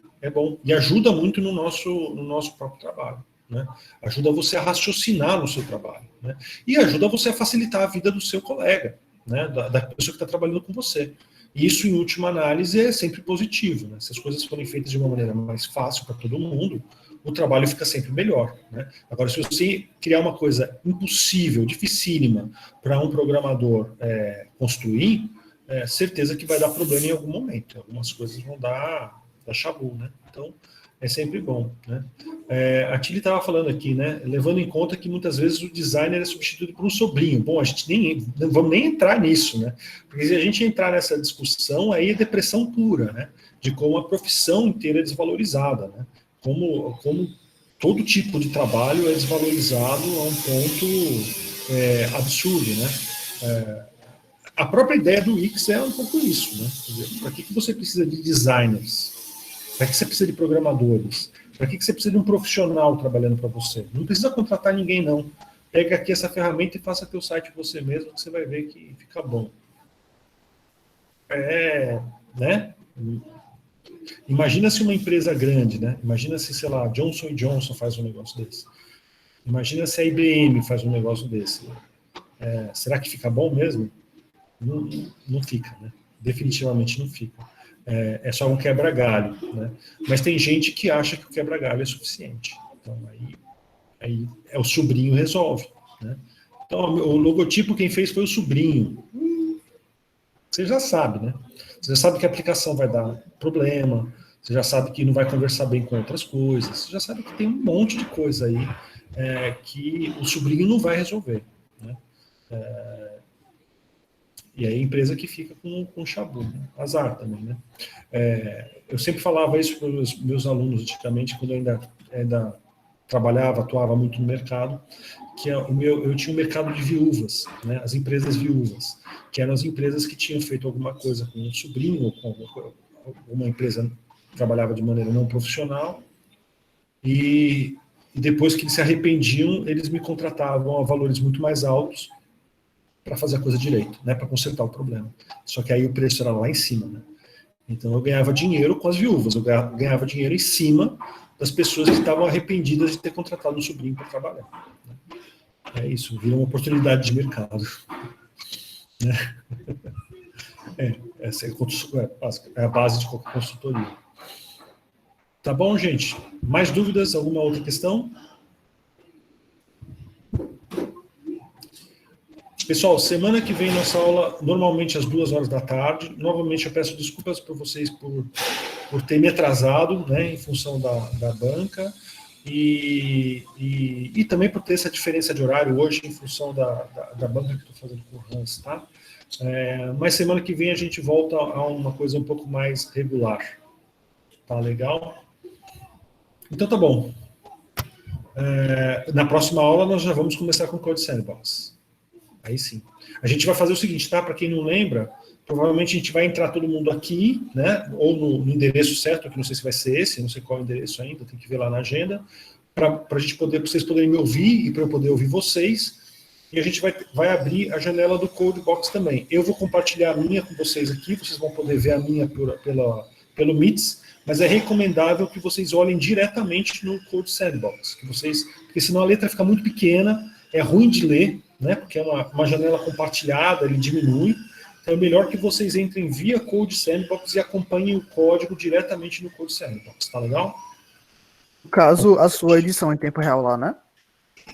E ajuda muito no nosso próprio trabalho. Né? Ajuda você a raciocinar no seu trabalho. Né? E ajuda você a facilitar a vida do seu colega, né? da pessoa que está trabalhando com você. E isso, em última análise, é sempre positivo. Né? Se as coisas forem feitas de uma maneira mais fácil para todo mundo, o trabalho fica sempre melhor. Né? Agora, se você criar uma coisa impossível, dificílima, para um programador construir, certeza que vai dar problema em algum momento. Algumas coisas vão dar chabu, né? Então, é sempre bom. Né? A Tilly estava falando aqui, né? Levando em conta que muitas vezes o designer é substituído por um sobrinho. Bom, a gente não vamos nem entrar nisso, né? Porque se a gente entrar nessa discussão, aí é depressão pura, né? De como a profissão inteira é desvalorizada, né? Como todo tipo de trabalho é desvalorizado a um ponto absurdo, né? A própria ideia do Wix é um pouco isso, né? Para que você precisa de designers? Para que você precisa de programadores? Para que você precisa de um profissional trabalhando para você? Não precisa contratar ninguém, não. Pega aqui essa ferramenta e faça teu site você mesmo, que você vai ver que fica bom. Né? Imagina se uma empresa grande, né? Imagina se, sei lá, Johnson & Johnson faz um negócio desse. Imagina se a IBM faz um negócio desse. Será que fica bom mesmo? Não fica, né? Definitivamente não fica. É só um quebra-galho, né? Mas tem gente que acha que o quebra-galho é suficiente. Então, aí o sobrinho resolve, né? Então, o logotipo quem fez foi o sobrinho. Você já sabe, né? Você já sabe que a aplicação vai dar problema, você já sabe que não vai conversar bem com outras coisas, você já sabe que tem um monte de coisa aí que o sobrinho não vai resolver, né? E aí a empresa que fica com chabu, né? Azar também, né? Eu sempre falava isso para os meus alunos antigamente, quando eu ainda trabalhava, atuava muito no mercado, que eu tinha um mercado de viúvas, né? As empresas viúvas, que eram as empresas que tinham feito alguma coisa com um sobrinho, ou com uma empresa que trabalhava de maneira não profissional, e depois que eles se arrependiam, eles me contratavam a valores muito mais altos para fazer a coisa direito, né? Para consertar o problema. Só que aí o preço era lá em cima, né? Então eu ganhava dinheiro com as viúvas, eu ganhava dinheiro em cima das pessoas que estavam arrependidas de ter contratado um sobrinho para trabalhar. É isso, vira uma oportunidade de mercado. Essa é a base de qualquer consultoria. Tá bom, gente? Mais dúvidas? Alguma outra questão? Pessoal, semana que vem nossa aula, normalmente às 2h da tarde. Novamente eu peço desculpas para vocês por ter me atrasado, né, em função da banca, e também por ter essa diferença de horário hoje em função da banca que estou fazendo com o Hans, tá? Mas semana que vem a gente volta a uma coisa um pouco mais regular. Tá legal? Então tá bom. Na próxima aula nós já vamos começar com o Code Sandbox. Aí sim. A gente vai fazer o seguinte, tá? Para quem não lembra, provavelmente a gente vai entrar todo mundo aqui, né? Ou no endereço certo, que não sei se vai ser esse, não sei qual é o endereço ainda, tem que ver lá na agenda, para vocês poderem me ouvir e para eu poder ouvir vocês. E a gente vai abrir a janela do Codebox também. Eu vou compartilhar a minha com vocês aqui, vocês vão poder ver a minha pelo Meets, mas é recomendável que vocês olhem diretamente no Code Sandbox, porque senão a letra fica muito pequena, é ruim de ler, né? Porque é uma janela compartilhada, ele diminui. Então é melhor que vocês entrem via Code Sandbox e acompanhem o código diretamente no Code Sandbox, tá legal? No caso, a sua edição em tempo real lá, né?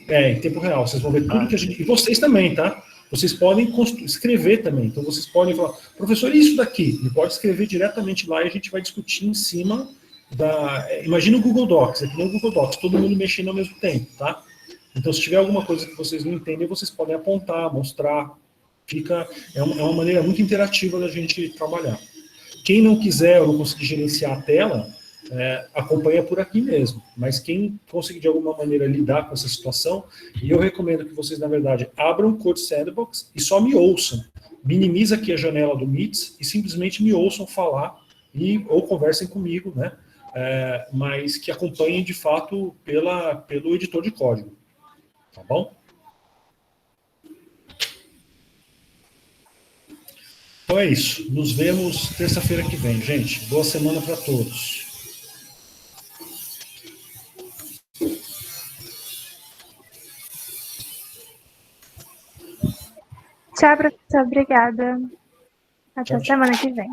Em tempo real. Vocês vão ver tudo que a gente... E vocês também, tá? Vocês podem escrever também. Então vocês podem falar, professor, isso daqui? Ele pode escrever diretamente lá e a gente vai discutir em cima Imagina o Google Docs, é que nem o Google Docs, todo mundo mexendo ao mesmo tempo, tá? Então, se tiver alguma coisa que vocês não entendem, vocês podem apontar, mostrar. É uma maneira muito interativa da gente trabalhar. Quem não quiser ou não conseguir gerenciar a tela, acompanha por aqui mesmo. Mas quem conseguir de alguma maneira lidar com essa situação, e eu recomendo que vocês, na verdade, abram o Code Sandbox e só me ouçam. Minimiza aqui a janela do Meets e simplesmente me ouçam falar ou conversem comigo, né? Mas que acompanhem, de fato, pelo editor de código. Tá bom? Então é isso. Nos vemos terça-feira que vem, gente. Boa semana para todos. Tchau, professor. Obrigada. Até semana que vem.